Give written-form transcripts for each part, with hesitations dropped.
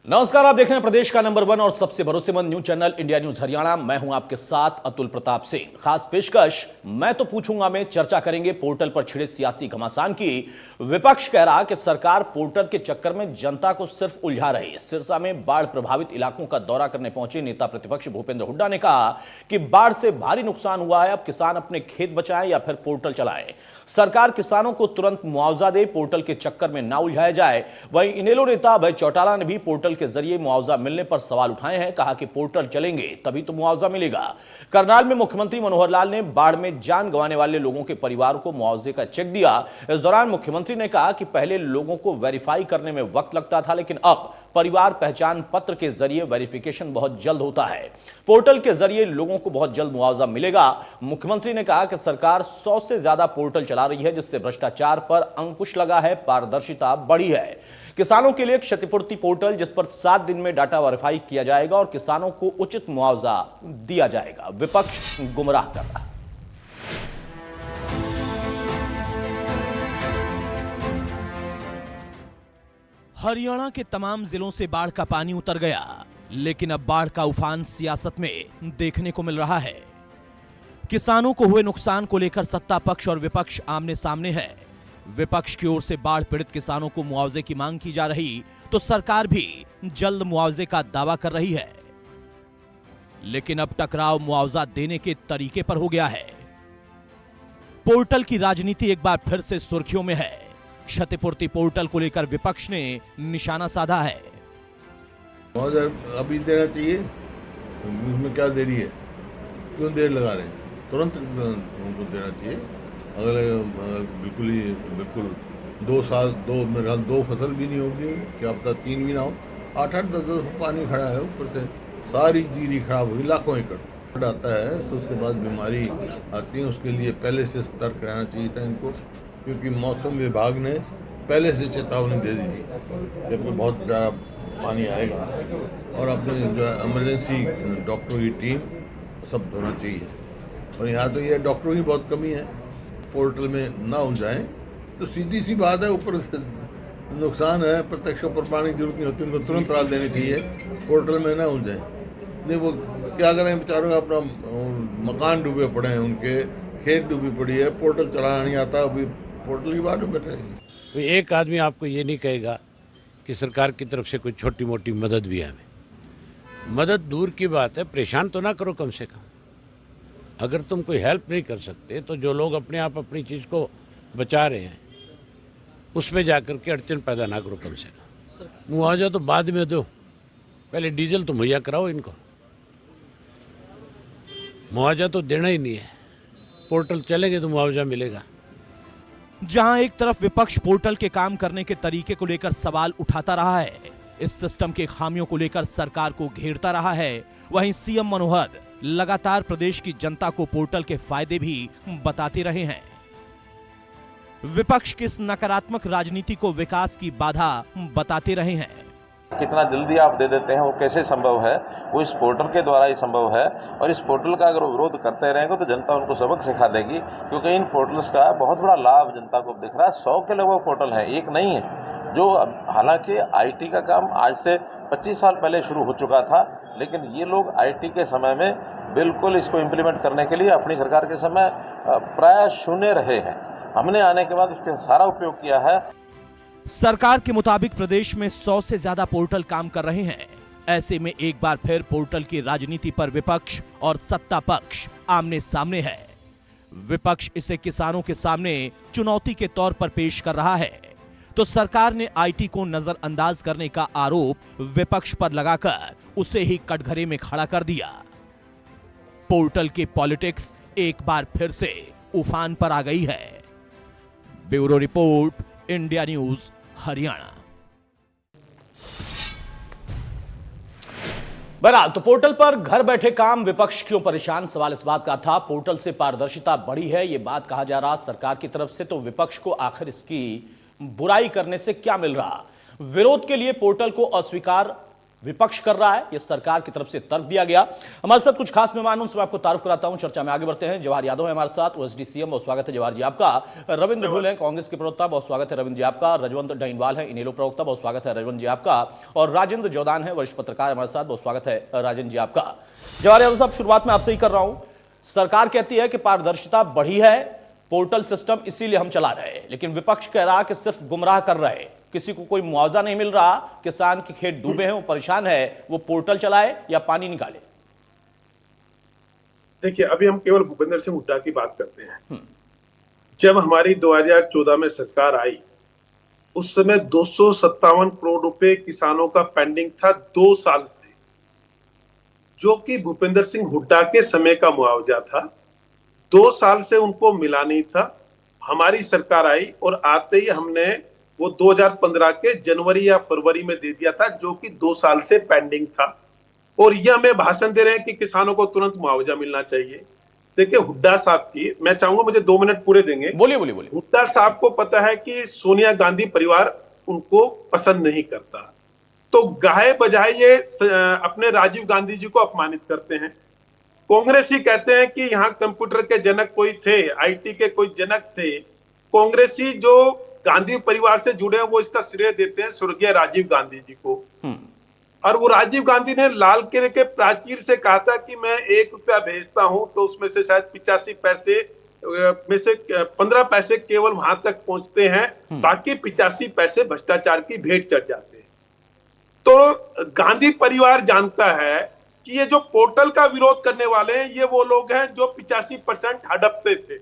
नमस्कार, आप देख रहे हैं प्रदेश का नंबर 1 और सबसे भरोसेमंद news channel India news Haryana. मैं हूं आपके साथ अतुल प्रताप सिंह। खास पेशकश मैं तो पूछूंगा में चर्चा करेंगे पोर्टल पर छिड़े सियासी घमासान की। विपक्ष कह रहा कि सरकार पोर्टल के चक्कर में जनता को सिर्फ उलझा रही है। सिरसा में बाढ़ प्रभावित इलाकों का दौरा करने पहुंचे नेता प्रतिपक्ष भूपेंद्र हुड्डा ने कहा कि बाढ़ से भारी नुकसान हुआ है, अब किसान अपने खेत बचाएं या फिर पोर्टल चलाएं। सरकार किसानों को तुरंत मुआवजा दे, पोर्टल के चक्कर में ना उलझाया जाए। वहीं इनेलो नेता अभय चौटाला ने भी पोर्टल के जरिए मुआवजा मिलने पर सवाल उठाए हैं। कहा कि पोर्टल चलेंगे तभी तो मुआवजा मिलेगा। करनाल में मुख्यमंत्री मनोहर लाल ने बाढ़ में जान गंवाने वाले लोगों के परिवार को मुआवजे का चेक दिया। इस दौरान मुख्यमंत्री ने कहा कि पहले लोगों को वेरीफाई करने में वक्त लगता था, लेकिन अब परिवार पहचान पत्र के जरिए वेरिफिकेशन बहुत जल्द होता है। पोर्टल के जरिए लोगों को बहुत जल्द मुआवजा मिलेगा। मुख्यमंत्री ने कहा कि सरकार 100 से ज्यादा पोर्टल चला रही है, जिससे भ्रष्टाचार पर अंकुश लगा है, पारदर्शिता बढ़ी है। किसानों के लिए क्षतिपूर्ति पोर्टल, जिस पर 7 दिन में डाटा वेरीफाई किया जाएगा और किसानों को उचित मुआवजा दिया जाएगा। विपक्ष गुमराह कर रहा है। हरियाणा के तमाम जिलों से बाढ़ का पानी उतर गया, लेकिन अब बाढ़ का उफान सियासत में देखने को मिल रहा है। किसानों को हुए नुकसान को लेकर सत्ता पक्ष और विपक्ष आमने सामने है। विपक्ष की ओर से बाढ़ पीड़ित किसानों को मुआवजे की मांग की जा रही, तो सरकार भी जल्द मुआवजे का दावा कर रही है। लेकिन अब टकराव मुआवजा देने के तरीके पर हो गया है। पोर्टल की राजनीति एक बार फिर से सुर्खियों में है। क्षतिपूर्ति पोर्टल को लेकर विपक्ष ने निशाना साधा है। मुआवजा अभी देना चाहिए, इसमें क्या देरी है, क्यों देर लगा रहे हैं? तुरंत उनको देना चाहिए। अगले बिल्कुल 2 साल, मेरे ख्याल 2 फसल भी नहीं होगी, क्या पता 3 भी ना हो। 8-8 10 पानी खड़ा है, ऊपर से सारी जीरी खराब हुई, लाखों एकड़ आता है तो उसके बाद बीमारी आती है। उसके लिए पहले से सतर्क रहना चाहिए था इनको, क्योंकि मौसम विभाग ने पहले से चेतावनी दे दी थी जब बहुत ज़्यादा पानी आएगा। और अपने जो इमरजेंसी डॉक्टरों की टीम सब होना चाहिए। और यहाँ तो ये डॉक्टरों की बहुत कमी है। पोर्टल में ना उलझाएं तो सीधी सी बात है, ऊपर नुकसान है, प्रत्यक्ष प्रमाण की जरूरत नहीं होती, उनको तुरंत राहत देनी चाहिए। पोर्टल में ना उलझाएं। नहीं वो क्या करें बेचारों का, अपना मकान डूबे पड़े हैं, उनके खेत डूबी पड़ी है, पोर्टल चलाना नहीं आता, अभी पोर्टल की बात में बैठे हैं। तो एक आदमी आपको ये नहीं कहेगा कि सरकार की तरफ से कोई छोटी मोटी मदद भी है। मदद दूर की बात है, परेशान तो ना करो कम से कम। अगर तुम कोई हेल्प नहीं कर सकते तो जो लोग अपने आप अपनी चीज़ को बचा रहे हैं उसमें जाकर के अड़चन पैदा ना करो कम से कम। मुआवजा तो बाद में दो, पहले डीजल तो मुहैया कराओ इनको। मुआवजा तो देना ही नहीं है, पोर्टल चलेंगे तो मुआवजा मिलेगा। जहां एक तरफ विपक्ष पोर्टल के काम करने के तरीके को लेकर सवाल उठाता रहा है, इस सिस्टम के खामियों को लेकर सरकार को घेरता रहा है, वहीं सीएम मनोहर लगातार प्रदेश की जनता को पोर्टल के फायदे भी बताते रहे हैं। विपक्ष की इस नकारात्मक राजनीति को विकास की बाधा बताते रहे हैं। कितना जल्दी आप दे देते हैं, वो कैसे संभव है? वो इस पोर्टल के द्वारा ही संभव है। और इस पोर्टल का अगर विरोध करते रहेंगे तो जनता उनको सबक सिखा देगी, क्योंकि इन पोर्टल्स का बहुत बड़ा लाभ जनता को दिख रहा है। 100 के लगभग पोर्टल है, एक नहीं है। जो हालांकि आईटी का काम आज से 25 साल पहले शुरू हो चुका था, लेकिन ये लोग आईटी के समय में बिल्कुल इसको इम्प्लीमेंट करने के लिए अपनी सरकार के समय प्राय शून्य रहे हैं। हमने आने के बाद उसका सारा उपयोग किया है। सरकार के मुताबिक प्रदेश में 100 से ज्यादा पोर्टल काम कर रहे हैं। ऐसे में एक बार फिर पोर्टल की राजनीति पर विपक्ष और सत्ता पक्ष आमने सामने है। विपक्ष इसे किसानों के सामने चुनौती के तौर पर पेश कर रहा है, तो सरकार ने आईटी को नजरअंदाज करने का आरोप विपक्ष पर लगाकर उसे ही कटघरे में खड़ा कर दिया। पोर्टल की पॉलिटिक्स एक बार फिर से उफान पर आ गई है। Bureau report, India news Haryana. बहरहाल तो पोर्टल पर घर बैठे काम, विपक्ष क्यों परेशान? सवाल इस बात का था। पोर्टल से पारदर्शिता बढ़ी है, यह बात कहा जा रहा सरकार की तरफ से, तो विपक्ष को आखिर इसकी बुराई करने से क्या मिल रहा? विरोध के लिए पोर्टल को अस्वीकार विपक्ष कर रहा है, यह सरकार की तरफ से तर्क दिया गया। हमारे साथ कुछ खास मेहमान हूं, मैं आपको तारुफ कराता हूं, चर्चा में आगे बढ़ते हैं। जवाहर यादव है हमारे साथ, ओएसडी सीएम, बहुत स्वागत है जवाहर जी आपका। रविंद्र ढुल है कांग्रेस के प्रवक्ता, बहुत स्वागत है रविंद्र जी आपका। रजवंत डहीनवाल है इनेलो प्रवक्ता, बहुत स्वागत है रजवंत जी आपका। और राजेंद्र जोदान है वरिष्ठ पत्रकार हमारे साथ, बहुत स्वागत है राजेंद्र जी आपका। जवाहर यादव साहब, शुरुआत में आपसे ही कर रहा हूं। सरकार कहती है कि पारदर्शिता बढ़ी है, पोर्टल सिस्टम इसीलिए हम चला रहे हैं, लेकिन विपक्ष कह रहा कि सिर्फ गुमराह कर रहे हैं, किसी को कोई मुआवजा नहीं मिल रहा, किसान के खेत डूबे हैं, वो परेशान है, वो पोर्टल चलाए या पानी निकाले। देखिए, अभी हम केवल भूपेंद्र सिंह हुड्डा की बात करते हैं। जब हमारी 2014 में सरकार आई, उस समय 257 करोड़ रुपए किसानों का पेंडिंग था 2 साल से, जो कि भूपेंद्र सिंह हुड्डा के समय का मुआवजा था। 2 साल से उनको मिला नहीं था। हमारी सरकार आई और आते ही हमने वो 2015 के जनवरी या फरवरी में दे दिया था, जो कि 2 साल से पेंडिंग था। और ये हमें भाषण दे रहे हैं कि किसानों को तुरंत मुआवजा मिलना चाहिए। देखिए, हुड्डा साहब की, मैं चाहूंगा मुझे 2 मिनट पूरे देंगे। बोलिए बोलिए बोलिए। हुड्डा साहब को पता है कि सोनिया गांधी परिवार उनको पसंद नहीं करता, तो गाहे बजाय ये अपने राजीव गांधी जी को अपमानित करते हैं। कांग्रेस ही कहते हैं कि यहाँ कंप्यूटर के जनक कोई थे, आईटी के कोई जनक थे। कांग्रेसी जो गांधी परिवार से जुड़े हैं वो इसका श्रेय देते हैं स्वर्गीय राजीव गांधी जी को। और वो राजीव गांधी ने लाल किले के प्राचीर से कहा था कि मैं 1 रुपया भेजता हूं तो उसमें से शायद 85 पैसे में से 15 पैसे केवल वहां तक पहुंचते हैं, बाकी 85 पैसे भ्रष्टाचार की भेंट चढ़ जाते हैं। तो गांधी परिवार जानता है कि ये जो पोर्टल का विरोध करने वाले हैं, ये वो लोग हैं जो 85% हड़पते थे।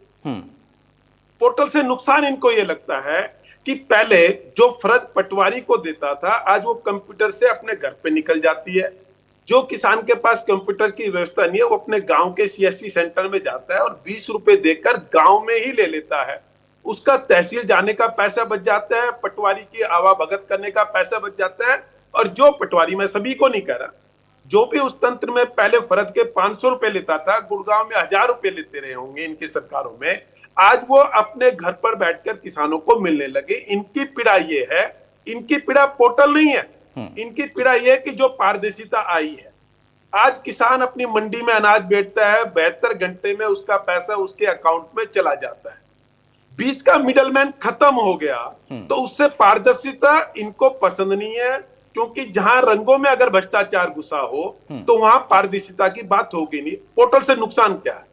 पोर्टल से नुकसान इनको ये लगता है कि पहले जो फर्ज पटवारी को देता था, आज वो कंप्यूटर से अपने घर पे निकल जाती है। जो किसान के पास कंप्यूटर की व्यवस्था नहीं है, वो अपने गांव के सीएससी सेंटर में जाता है और 20 रुपए देकर गांव में ही ले लेता है। उसका तहसील जाने का पैसा बच जाता है, पटवारी की आवाभगत करने का पैसा बच जाता है। और जो पटवारी, मैं सभी को नहीं कह रहा, जो भी उस तंत्र में पहले फर्ज के 500 रुपए लेता था, गुड़गांव में 1000 रुपए लेते रहे होंगे इनकी सरकारों में, आज वो अपने घर पर बैठकर किसानों को मिलने लगे। इनकी पीड़ा ये है, इनकी पीड़ा पोर्टल नहीं है, इनकी पीड़ा ये है कि जो पारदर्शिता आई है। आज किसान अपनी मंडी में अनाज बेचता है, 72 घंटे में उसका पैसा उसके अकाउंट में चला जाता है। बीच का मिडलमैन खत्म हो गया, तो उससे पारदर्शिता इनको पसंद नहीं है, क्योंकि जहां रंगों में अगर भ्रष्टाचार घुसा हो तो वहां पारदर्शिता की बात होगी नहीं। पोर्टल से नुकसान क्या है?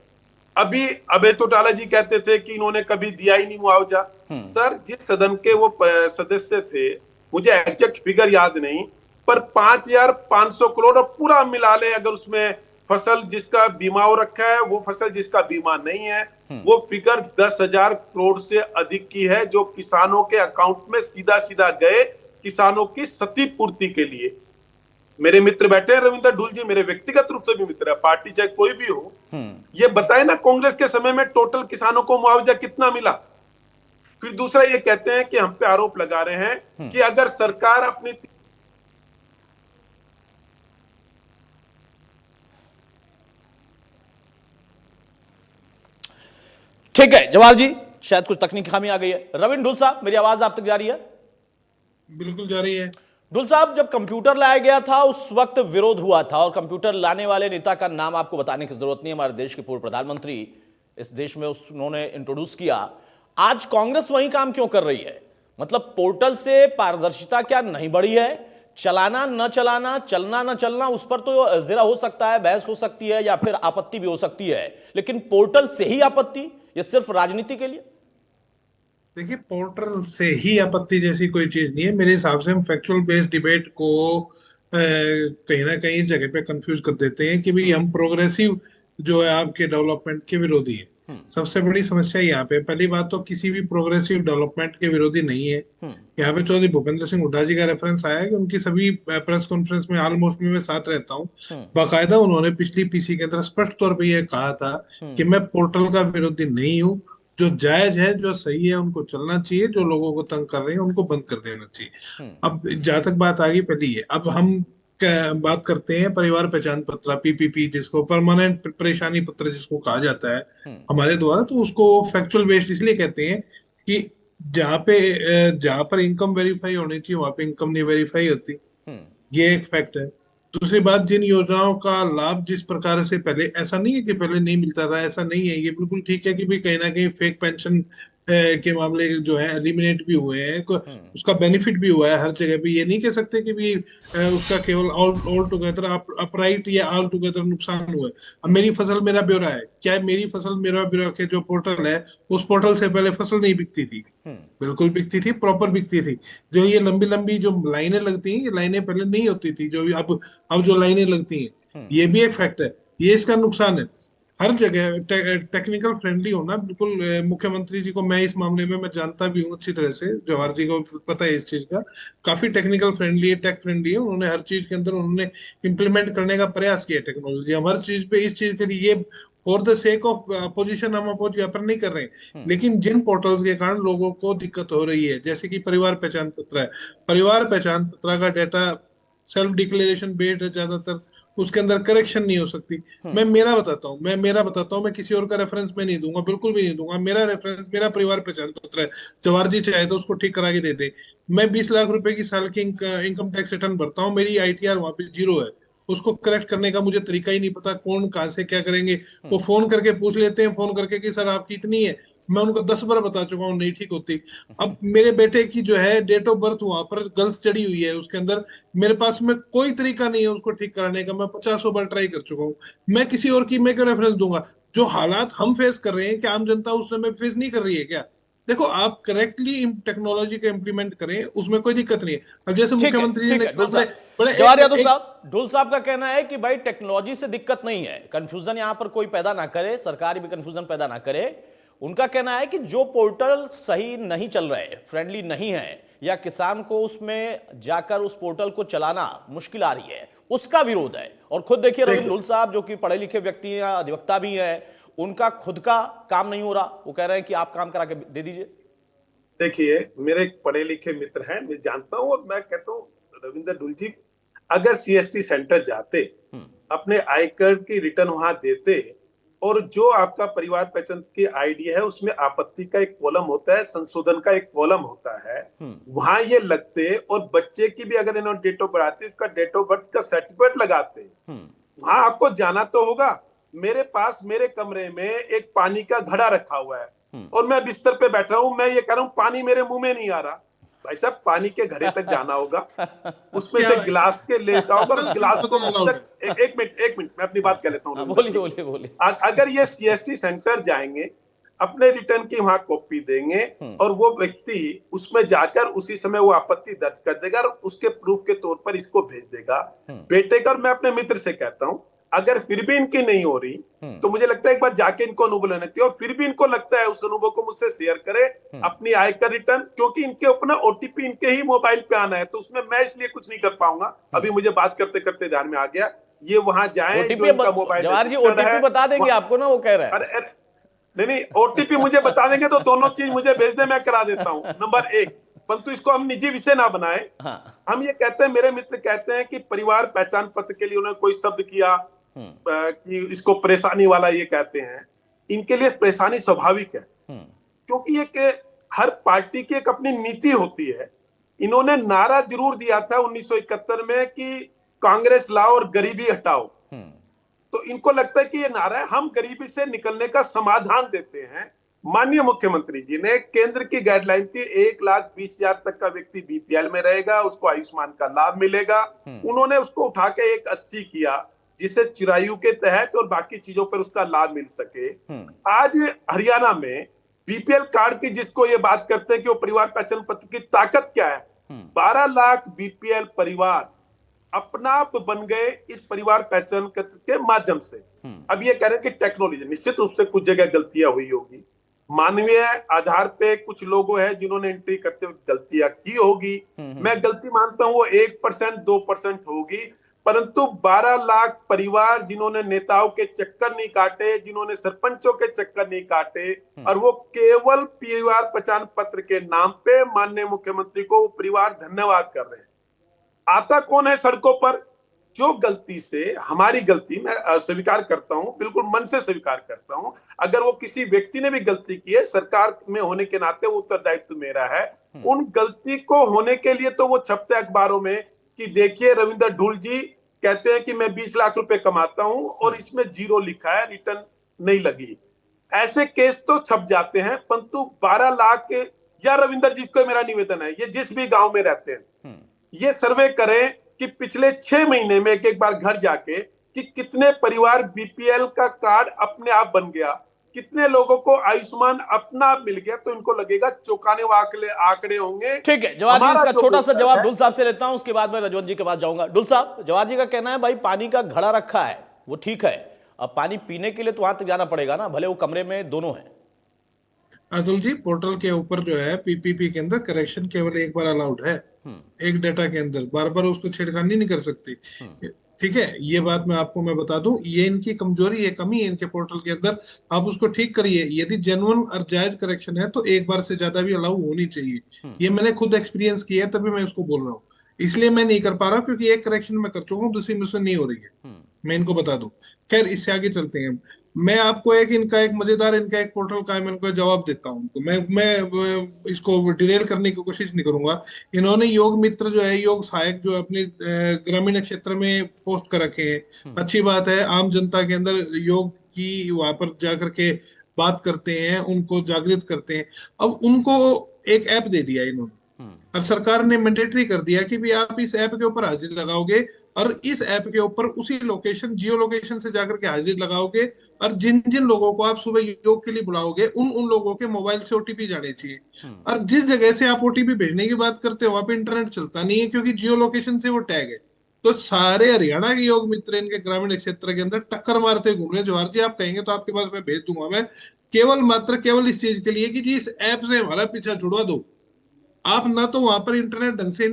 अभी अभय चौटाला जी कहते थे कि इन्होंने कभी दिया ही नहीं मुआवजा। सर, जिस सदन के वो सदस्य थे, मुझे एग्जैक्ट फिगर याद नहीं, पर 5500 करोड़ पूरा मिला ले, अगर उसमें फसल जिसका बीमा हो रखा है, वो फसल जिसका बीमा नहीं है, वो फिगर 10,000 करोड़ से अधिक की है, जो किसानों के अकाउंट में सीधा सीधा गए किसानों की क्षतिपूर्ति के लिए। मेरे मित्र बैठे हैं, रविंद्र ढुल जी मेरे व्यक्तिगत रूप से भी मित्र है, पार्टी चाहे कोई भी हो, ये बताए ना कांग्रेस के समय में टोटल किसानों को मुआवजा कितना मिला। फिर दूसरा ये कहते हैं कि हम पे आरोप लगा रहे हैं कि अगर सरकार अपनी ठीक है जवाहर जी, शायद कुछ तकनीकी खामी आ गई है। रविंद्र ढुल साहब, मेरी आवाज आप तक जा रही है? बिल्कुल जा रही है। ढुल साहब, जब कंप्यूटर लाया गया था उस वक्त विरोध हुआ था, और कंप्यूटर लाने वाले नेता का नाम आपको बताने की जरूरत नहीं है, हमारे देश के पूर्व प्रधानमंत्री, इस देश में उन्होंने इंट्रोड्यूस किया। आज कांग्रेस वही काम क्यों कर रही है? मतलब पोर्टल से पारदर्शिता क्या नहीं बढ़ी है? चलाना न चलाना, चलना न चलना, उस पर तो जिरा हो सकता है, बहस हो सकती है, या फिर आपत्ति भी हो सकती है, लेकिन पोर्टल से ही आपत्ति, ये सिर्फ राजनीति के लिए? देखिए, पोर्टल से ही आपत्ति जैसी कोई चीज नहीं है। मेरे हिसाब से हम फैक्चुअल बेस्ड डिबेट को कहीं ना कहीं जगह पे कंफ्यूज कर देते हैं कि भाई हम प्रोग्रेसिव जो है आपके डेवलपमेंट के विरोधी है। सबसे बड़ी समस्या यहाँ पे, पहली बात तो किसी भी प्रोग्रेसिव डेवलपमेंट के विरोधी नहीं है। यहाँ पे चौधरी भूपेंद्र सिंह हुड्डा जी का रेफरेंस आया कि उनकी सभी प्रेस कॉन्फ्रेंस में ऑलमोस्ट मैं साथ रहता हूँ। बाकायदा उन्होंने पिछली पीसी के अंदर स्पष्ट तौर पर यह कहा था कि मैं पोर्टल का विरोधी नहीं हूँ, जो जायज है, जो सही है, उनको चलना चाहिए, जो लोगों को तंग कर रहे हैं उनको बंद कर देना चाहिए। अब जहां तक बात आ गई पहली है, अब हम बात करते हैं परिवार पहचान पत्र, पीपीपी, जिसको परमानेंट परेशानी पत्र जिसको कहा जाता है हमारे द्वारा, तो उसको फैक्चुअल बेस्ड इसलिए कहते हैं कि जहां पर इनकम वेरीफाई होनी चाहिए वहां पे इनकम नहीं वेरीफाई होती, ये एक फैक्ट है। दूसरी बात, जिन योजनाओं का लाभ जिस प्रकार से पहले, ऐसा नहीं है कि पहले नहीं मिलता था, ऐसा नहीं है, ये बिल्कुल ठीक है कि भी कहीं ना कहीं फेक पेंशन के मामले जो है एलिमिनेट भी हुए हैं, उसका बेनिफिट भी हुआ है हर जगह पे। ये नहीं कह सकते कि भी उसका केवल ऑल ऑल टुगेदर अपराइट या ऑल टुगेदर नुकसान हुआ है। अब मेरी फसल मेरा ब्यौरा है, क्या मेरी फसल मेरा ब्यौरा के जो पोर्टल है, उस पोर्टल से पहले फसल नहीं बिकती थी? बिल्कुल बिकती थी, प्रॉपर बिकती थी। जो ये लंबी लंबी जो लाइनें लगती हैं, ये लाइनें पहले नहीं होती थी, जो अब जो लाइनें लगती हैं, ये भी एक फैक्ट है, ये इसका नुकसान है। हर जगह टेक्निकल फ्रेंडली होना बिल्कुल, मुख्यमंत्री जी को मैं इस मामले में मैं जानता भी हूँ अच्छी तरह से, जवाहर जी को पता है इस चीज का, काफी टेक्निकल फ्रेंडली है, टेक फ्रेंडली है। उन्होंने हर चीज के अंदर उन्होंने इम्प्लीमेंट करने का प्रयास किया टेक्नोलॉजी। हम हर चीज पे इस चीज के लिए for the sake of opposition हम अपोज व्यापार नहीं कर रहे हैं, लेकिन जिन पोर्टल्स के कारण लोगों को दिक्कत हो रही है, जैसे कि परिवार पहचान पत्र है, परिवार पहचान पत्र का डाटा सेल्फ डिक्लेरेशन बेस्ड है ज्यादातर, उसके अंदर करेक्शन नहीं हो सकती। मैं मेरा बताता हूँ, मैं किसी और का रेफरेंस में नहीं दूंगा, बिल्कुल भी नहीं दूंगा। मेरा रेफरेंस मेरा परिवार पहचान पत्र है, जवाहर जी चाहे तो उसको ठीक करा के दे दे। मैं 20 लाख रुपए की साल की इनकम टैक्स रिटर्न भरता हूँ, मेरी आईटीआर वहां पे जीरो है, उसको करेक्ट करने का मुझे तरीका ही नहीं पता, कौन कहाँ से क्या करेंगे। वो फोन करके पूछ लेते हैं, फोन करके कि सर आपकी इतनी है, मैं उनको 10 बार बता चुका हूँ नहीं ठीक होती। अब मेरे बेटे की जो है डेट ऑफ बर्थ वहां पर गलत चढ़ी हुई है उसके अंदर, मेरे पास में कोई तरीका नहीं है उसको ठीक कराने का, मैं 50 बार ट्राई कर चुका हूँ। मैं किसी और की मैं क्यों रेफरेंस दूंगा? जो हालात हम फेस कर रहे हैं, क्या आम जनता उस समय फेस नहीं कर रही है क्या? देखो, आप करेक्टली टेक्नोलॉजी का इम्प्लीमेंट करें, उसमें कोई दिक्कत नहीं है। अब जैसे मुख्यमंत्री जी ठीक ने है ढुल बड़े साहब। बड़े जवाहर यादव साहब, ढुल साहब का कहना है कि भाई टेक्नोलॉजी से दिक्कत नहीं है, कंफ्यूजन यहां पर कोई पैदा ना करे, सरकार भी कंफ्यूजन पैदा ना करे। उनका कहना है कि जो पोर्टल सही नहीं चल रहे, फ्रेंडली नहीं है, या किसान को उसमें जाकर उस पोर्टल को चलाना मुश्किल आ रही है, उसका विरोध है। और खुद देखिए रविंद्र ढुल साहब, जो कि पढ़े लिखे व्यक्ति हैं, अधिवक्ता भी हैं, उनका खुद का काम नहीं हो रहा, वो कह रहे हैं कि आप काम करा के दे दीजिए। देखिए, मेरे एक पढ़े लिखे मित्र हैं, मैं जानता हूं, और मैं कहता हूं रविंद्र ढुल जी अगर सीएससी सेंटर जाते, अपने आयकर की रिटर्न वहां देते, और जो आपका परिवार पहचान की आईडी है उसमें आपत्ति का एक कॉलम होता है, संशोधन का एक कॉलम होता है, वहां ये लगते, और बच्चे की भी अगर इन्होंने डेट ऑफ बर्थ आती उसका डेट ऑफ बर्थ का सर्टिफिकेट लगाते, वहां आपको जाना तो होगा। मेरे पास मेरे कमरे में एक पानी का घड़ा रखा हुआ है, और मैं बिस्तर पे बैठा हूं, मैं ये कह रहा हूं पानी मेरे मुंह में नहीं आ रहा। भाई साहब, पानी के घड़े तक जाना होगा, उसमें से गिलास के लेकर होगा, और गिलास को एक मिनट मैं अपनी बात कह लेता हूँ। बोलिए। अगर ये सीएससी सेंटर जाएंगे, अपने रिटर्न की वहां कॉपी देंगे, और वो व्यक्ति उसमें जाकर उसी समय वो आपत्ति दर्ज कर देगा, और उसके प्रूफ के तौर पर इसको भेज देगा बेटे का। और मैं अपने मित्र से कहता हूं, अगर फिर भी इनकी नहीं हो रही, तो मुझे लगता है एक बार जाके इनको अनुभव लेना चाहिए, और फिर भी इनको लगता है उस अनुभव को मुझसे शेयर करे, अपनी आयकर रिटर्न, क्योंकि इनके अपना ओटीपी इनके ही मोबाइल पे आना है, तो उसमें मैं इसलिए कुछ नहीं कर पाऊंगा। अभी मुझे बात करते करते ध्यान में आ गया, ये वहां जाए, मोबाइल जवाहर जी ओटीपी बता देंगे आपको ना, वो कह रहा है। अरे नहीं, ओटीपी मुझे बता देंगे तो दोनों चीज मुझे भेज दे, मैं करा देता हूं, नंबर एक। परंतु इसको हम निजी विषय ना बनाए। हम ये कहते हैं, मेरे मित्र कहते हैं कि परिवार पहचान पत्र के लिए उन्होंने कोई शब्द किया कि इसको परेशानी वाला, ये कहते हैं, इनके लिए परेशानी स्वाभाविक है, क्योंकि ये हर पार्टी की एक अपनी नीति होती है। इन्होंने नारा जरूर दिया था 1971 में कि कांग्रेस लाओ और गरीबी हटाओ, तो इनको लगता है कि ये नारा है, हम गरीबी से निकलने का समाधान देते हैं। माननीय मुख्यमंत्री जी ने, केंद्र की गाइडलाइन थी 1,20,000 तक का व्यक्ति बीपीएल में रहेगा, उसको आयुष्मान का लाभ मिलेगा। उन्होंने उसको उठा के 180 किया, जिससे चिरायु के तहत और बाकी चीजों पर उसका लाभ मिल सके। आज हरियाणा में बीपीएल कार्ड की, जिसको ये बात करते हैं कि वो परिवार पहचान पत्र की ताकत क्या है, 12 लाख बीपीएल परिवार अपना आप बन गए इस परिवार पहचान पत्र के माध्यम से। अब ये कह रहे हैं कि टेक्नोलॉजी, निश्चित रूप से कुछ जगह गलतियां हुई होगी, मानवीय आधार पे कुछ लोगों हैं जिन्होंने एंट्री करते हुए गलतियां की होगी, मैं गलती मानता हूं, वो 1% 2% होगी, परंतु 12 लाख परिवार जिन्होंने नेताओं के चक्कर नहीं काटे, जिन्होंने सरपंचों के चक्कर नहीं काटे, और वो केवल परिवार पहचान पत्र के नाम पे माननीय मुख्यमंत्री को वो परिवार धन्यवाद कर रहे हैं। आता कौन है सड़कों पर? जो गलती से, हमारी गलती मैं स्वीकार करता हूं, बिल्कुल मन से स्वीकार करता हूं, अगर वो किसी व्यक्ति ने भी गलती की है, सरकार में होने के नाते वो उत्तरदायित्व मेरा है। उन गलती को होने के लिए तो वो छपते अखबारों में कि देखिए रविंद्र ढुल जी कहते हैं कि मैं 20 लाख रुपए कमाता हूं और इसमें जीरो लिखा है, रिटर्न नहीं लगी। ऐसे केस तो छप जाते हैं, परंतु 12 लाख, या रविंदर जी को मेरा निवेदन है, ये जिस भी गांव में रहते हैं ये सर्वे करें कि पिछले 6 महीने में एक बार घर जाके कि कितने परिवार बीपीएल का कार्ड अपने आप बन गया, कितने लोगों को आयुष्मान अपना आप मिल गया, तो इनको लगेगा चौंकाने वाले आंकड़े होंगे। ठीक है जवाहर जी, हमारा इसका जो छोटा सा विचार जवाब है- डुल साहब से लेता हूं, उसके बाद मैं रजवंत जी के पास जाऊंगा। डुल साहब, जवाहर जी का कहना है भाई पानी का घड़ा रखा है वो ठीक है, अब पानी पीने के लिए तो वहां तक जाना पड़ेगा ना, भले वो कमरे में दोनों है। अतुल जी, पोर्टल के ऊपर जो है पीपीपी के अंदर करेक्शन केवल एक बार अलाउड है, एक डाटा के अंदर, बार बार उसको छेड़खानी नहीं कर सकती। ठीक है, ये बात मैं बता दूं, ये इनकी कमजोरी है, कमी है इनके पोर्टल के अंदर। आप उसको ठीक करिए, यदि जेन्युइन और जायज करेक्शन है तो एक बार से ज्यादा भी अलाउ होनी चाहिए। ये मैंने खुद एक्सपीरियंस किया है, तभी मैं उसको बोल रहा हूँ। इसलिए मैं नहीं कर पा रहा हूँ क्योंकि एक करेक्शन मैं कर चुका हूँ, दूसरी मुझसे नहीं हो रही है, मैं इनको बता दूं। खैर, इससे आगे चलते हैं। मैं आपको एक मजेदार इनका एक पोर्टल का मैं इनको जवाब देता हूँ, तो मैं इसको डिटेल करने की कोशिश नहीं करूंगा। इन्होंने योग मित्र जो है, योग सहायक जो अपने ग्रामीण क्षेत्र में पोस्ट कर रखे हैं। अच्छी बात है, आम जनता के अंदर योग की वहां पर जाकर के बात करते हैं, उनको जागृत करते हैं। अब उनको एक ऐप दे दिया इन्होंने, और सरकार ने मैंडेटरी कर दिया कि भी आप इस ऐप के ऊपर हाजिर लगाओगे, और इस ऐप के ऊपर उसी लोकेशन, जियो लोकेशन से जाकर के हाजिर लगाओगे, और जिन जिन लोगों को आप सुबह योग के लिए बुलाओगे उन उन लोगों के मोबाइल से ओटीपी जाने चाहिए। और जिस जगह से आप ओटीपी भेजने की बात करते हो वहां पे इंटरनेट चलता नहीं है, क्योंकि जियो लोकेशन से वो टैग है। तो सारे हरियाणा के योग मित्र इनके ग्रामीण क्षेत्र के अंदर टक्कर मारते घूम रहे। जवाहर जी, आप कहेंगे तो आपके पास मैं भेज दूंगा, मैं केवल मात्र केवल इस चीज के लिए कि जी इस ऐप से हमारा पीछा छुड़वा दो। आप ना तो वहां पर इंटरनेट ढंग से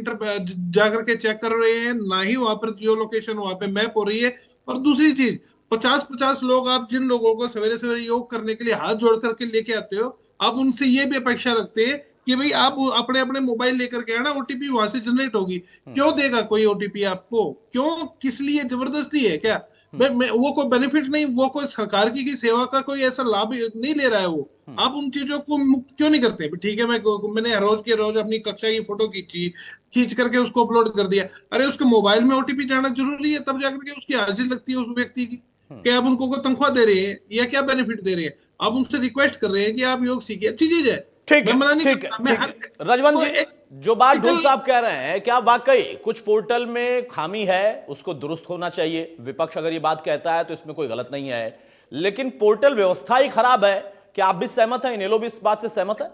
जाकर के चेक कर रहे हैं, ना ही वहां पर जियो लोकेशन वहां पे मैप हो रही है। और दूसरी चीज, 50-50 लोग, आप जिन लोगों को सवेरे सवेरे योग करने के लिए हाथ जोड़ करके लेके आते हो, आप उनसे ये भी अपेक्षा रखते हैं कि भाई आप अपने अपने मोबाइल लेकर के आना, ओटीपी वहां से जनरेट होगी। क्यों देगा कोई ओटीपी आपको? क्यों? किस लिए? जबरदस्ती है क्या? वो कोई बेनिफिट नहीं, वो कोई सरकार की सेवा का कोई ऐसा लाभ नहीं ले रहा है वो। आप उन चीजों को मुक्त क्यों नहीं करते? ठीक है, मैंने रोज के रोज अपनी कक्षा की फोटो खींच करके उसको अपलोड कर दिया। अरे उसके मोबाइल में ओटीपी जाना जरूरी है, तब जाकर के उसकी हाजिर लगती है उस व्यक्ति की। क्या आप उनको कोई तनख्वाह दे रहे हैं या क्या बेनिफिट दे रहे हैं? आप उनसे रिक्वेस्ट कर रहे हैं कि आप योग सीखिए, अच्छी चीज है, ठीक मैं है, मना नहीं ठीक करता। है, मैं ठीक है। रजवंत जी, जो बात डुल साहब कह रहे हैं, क्या वाकई कुछ पोर्टल में खामी है, उसको दुरुस्त होना चाहिए? विपक्ष अगर ये बात कहता है तो इसमें कोई गलत नहीं है, लेकिन पोर्टल व्यवस्था ही खराब है। क्या आप भी सहमत हैं? इनेलो भी इस बात से सहमत है?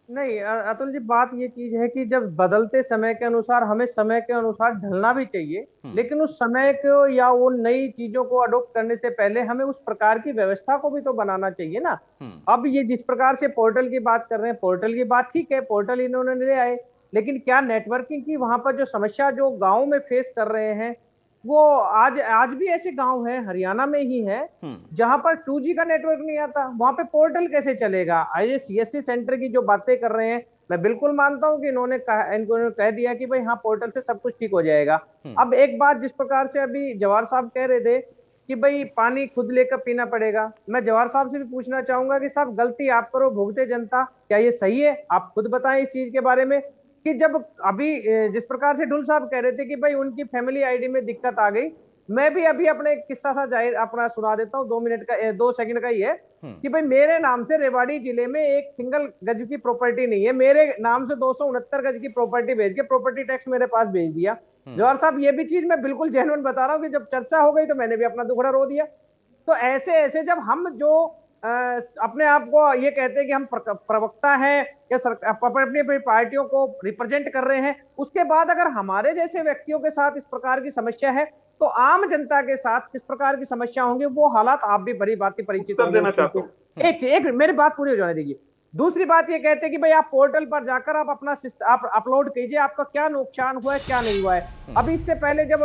नहीं अतुल जी, बात ये चीज है कि जब बदलते समय के अनुसार हमें समय के अनुसार ढलना भी चाहिए, लेकिन उस समय को या वो नई चीजों को अडॉप्ट करने से पहले हमें उस प्रकार की व्यवस्था को भी तो बनाना चाहिए ना। अब ये जिस प्रकार से पोर्टल की बात कर रहे हैं, पोर्टल की बात ठीक है, पोर्टल इन्होंने ले आए, लेकिन क्या नेटवर्किंग की वहां पर जो समस्या जो गाँव में फेस कर रहे हैं, वो आज भी ऐसे गांव हैं, हरियाणा में ही है, जहां पर 2G का नेटवर्क नहीं आता, वहां पे पोर्टल कैसे चलेगा? ये सीएससी सेंटर की जो बातें कर रहे हैं, मैं बिल्कुल मानता हूं कि इन्होंने कह दिया कि भाई हाँ पोर्टल से सब कुछ ठीक हो जाएगा। अब एक बात, जिस प्रकार से अभी जवाहर साहब कह रहे थे कि भाई पानी खुद लेकर पीना पड़ेगा, मैं जवाहर साहब से भी पूछना चाहूंगा कि साहब गलती आप करो, भुगते जनता, क्या ये सही है? आप खुद बताएं इस चीज के बारे में। कि जब अभी जिस प्रकार से ढुल साहब कह रहे थे कि भाई उनकी फैमिली आईडी में दिक्कत आ गई, मैं भी अभी अपने किस्सा सा जाहिर अपना सुना देता हूँ, 2 सेकंड का ही है कि भाई मेरे नाम से रेवाड़ी जिले में एक सिंगल गज की प्रॉपर्टी नहीं है, मेरे नाम से 269 गज की प्रॉपर्टी भेज के प्रॉपर्टी टैक्स मेरे पास भेज दिया। जवाहर साहब, ये भी चीज मैं बिल्कुल जेन्युइन बता रहा हूँ कि जब चर्चा हो गई तो मैंने भी अपना दुखड़ा रो दिया। तो ऐसे ऐसे जब हम जो अपने आप को ये कहते हैं कि हम प्रवक्ता हैं या अपनी अपनी पार्टियों को रिप्रेजेंट कर रहे हैं, उसके बाद अगर हमारे जैसे व्यक्तियों के साथ इस प्रकार की समस्या है, तो आम जनता के साथ किस प्रकार की समस्या होंगी, वो हालात आप भी बड़ी बात परिचित देना चाहता हूं। एक मेरी बात पूरी हो जाने दीजिए। दूसरी बात ये कहते हैं कि भाई आप पोर्टल पर जाकर आप अपना आप अपलोड कीजिए, आपका क्या नुकसान हुआ है क्या नहीं हुआ है। अभी इससे पहले जब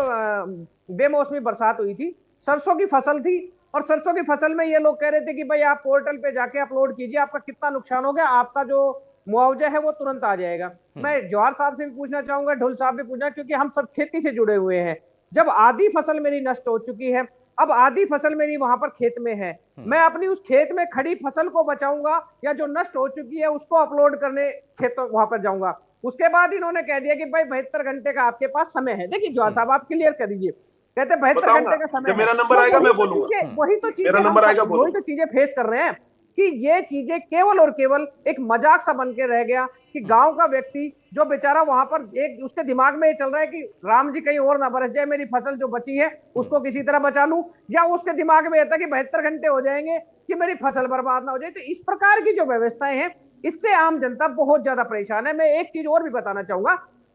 बेमौसमी बरसात हुई थी, सरसों की फसल थी, और सरसों की फसल में ये लोग कह रहे थे कि भाई आप पोर्टल पे जाके अपलोड कीजिए, आपका कितना नुकसान हो गया, आपका जो मुआवजा है वो तुरंत आ जाएगा। मैं जवाहर साहब से भी पूछना चाहूंगा, ढुल साहब भी पूछना, क्योंकि हम सब खेती से जुड़े हुए हैं। जब आधी फसल मेरी नष्ट हो चुकी है, अब आधी फसल मेरी वहां पर खेत में है, मैं अपनी उस खेत में खड़ी फसल को बचाऊंगा या जो नष्ट हो चुकी है उसको अपलोड करने खेत वहां पर जाऊंगा? उसके बाद इन्होंने कह दिया कि भाई 72 घंटे का आपके पास समय है। देखिए जवाहर साहब आप क्लियर कर दीजिए, कहते 72 बताऊंगा। घंटे का समय जब मेरा है। नंबर तो आएगा वही मैं तो बोलूंगा। चीजें- वही तो चीजें मेरा नंबर आएगा वही बोलूंगा। तो चीजें फेस कर रहे हैं कि ये चीजें केवल और केवल एक मजाक सा बन के रह गया कि गांव का व्यक्ति जो बेचारा वहां पर एक उसके दिमाग में ये चल रहा है कि राम जी कहीं और ना बरस जाए, मेरी फसल जो बची है उसको किसी तरह बचा लूं, या उसके दिमाग में ये था कि 72 घंटे हो जाएंगे कि मेरी फसल बर्बाद ना हो जाए। तो इस प्रकार की जो व्यवस्थाएं हैं इससे आम जनता बहुत ज्यादा परेशान है। मैं एक चीज और भी बताना चाहूंगा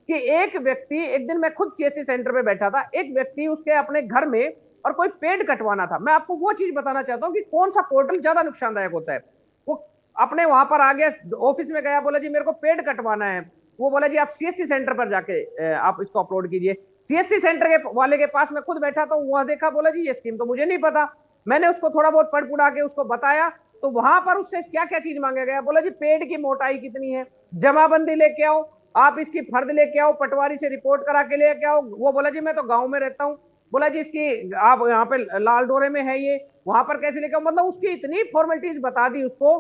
कि एक व्यक्ति, एक दिन मैं खुद सीएससी सेंटर पे बैठा था, एक व्यक्ति उसके अपने घर में और कोई पेड़ कटवाना था। मैं आपको वो चीज बताना चाहता हूँ कि कौन सा पोर्टल ज्यादा नुकसानदायक होता है। वो अपने वहां पर आ गया, ऑफिस में गया, बोला जी मेरे को पेड़ कटवाना है। वो बोला जी आप सीएससी सेंटर पर जाके आप इसको अपलोड कीजिए। सीएससी सेंटर के वाले के पास मैं खुद बैठा था, वहां देखा, बोला जी ये स्कीम तो मुझे नहीं पता। मैंने उसको थोड़ा बहुत पढ़ पुढ़ा के उसको बताया, तो वहां पर उससे क्या क्या चीज मांगा गया, बोला जी पेड़ की मोटाई कितनी है, जमाबंदी लेके आओ, आप इसकी फर्द लेके आओ, पटवारी से रिपोर्ट करा के लेके आओ। वो बोला जी मैं तो गांव में रहता हूँ। बोला जी इसकी आप यहाँ पे लाल डोरे में है, ये वहां पर कैसे लेके आओ। मतलब उसकी इतनी फॉर्मेलिटीज बता दी उसको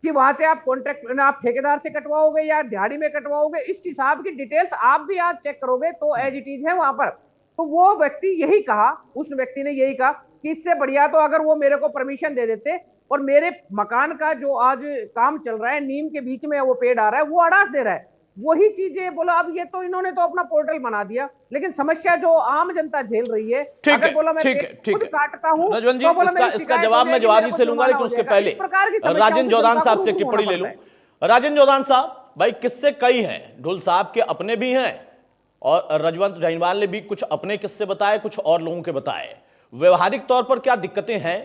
कि वहां से आप कॉन्ट्रैक्ट आप ठेकेदार से कटवाओगे या दिहाड़ी में कटवाओगे, इस हिसाब की डिटेल्स आप भी आज चेक करोगे तो एज इट इज है वहां पर। तो वो व्यक्ति यही कहा, उस व्यक्ति ने यही कहा कि इससे बढ़िया तो अगर वो मेरे को परमिशन दे देते और मेरे मकान का जो आज काम चल रहा है, नीम के बीच में वो पेड़ आ रहा है, वो अड़ास दे रहा है, वही चीजें बोला। अब ये तो इन्होंने तो अपना पोर्टल बना दिया, लेकिन समस्या जो आम जनता झेल रही है, ठीक अगर है, बोला मैं ठीक पेड़ है, ठीक खुद है। काटता हूं रजवन जी, तो बोला इसका मेरी इसका शिकायत हो जवाब मैं जाएगी, जवाहर मेरे जी को से लूंगा, लेकिन जुर्माना हो उसके जाएगा। पहले इस प्रकार की समस्याओं राजन से जोधान जनता साहब को से रूबरू टिप्पणी होना ले लूं। पड़ता है। राजन जोधान साहब, भाई किस्से कई हैं, ढुल साहब के अपने भी हैं और रजवंत जाइनवाल ने भी कुछ अपने किस्से बताए, कुछ और लोगों के बताए। व्यवहारिक तौर पर क्या दिक्कतें हैं?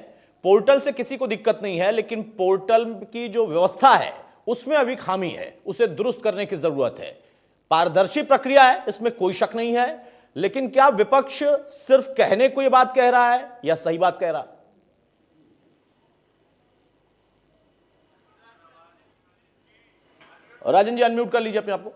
पोर्टल से किसी को दिक्कत नहीं है, लेकिन पोर्टल की जो व्यवस्था है उसमें अभी खामी है, उसे दुरुस्त करने की जरूरत है। पारदर्शी प्रक्रिया है, इसमें कोई शक नहीं है, लेकिन क्या विपक्ष सिर्फ कहने को यह बात कह रहा है या सही बात कह रहा है? राजन जी अनम्यूट कर लीजिए अपने आप को।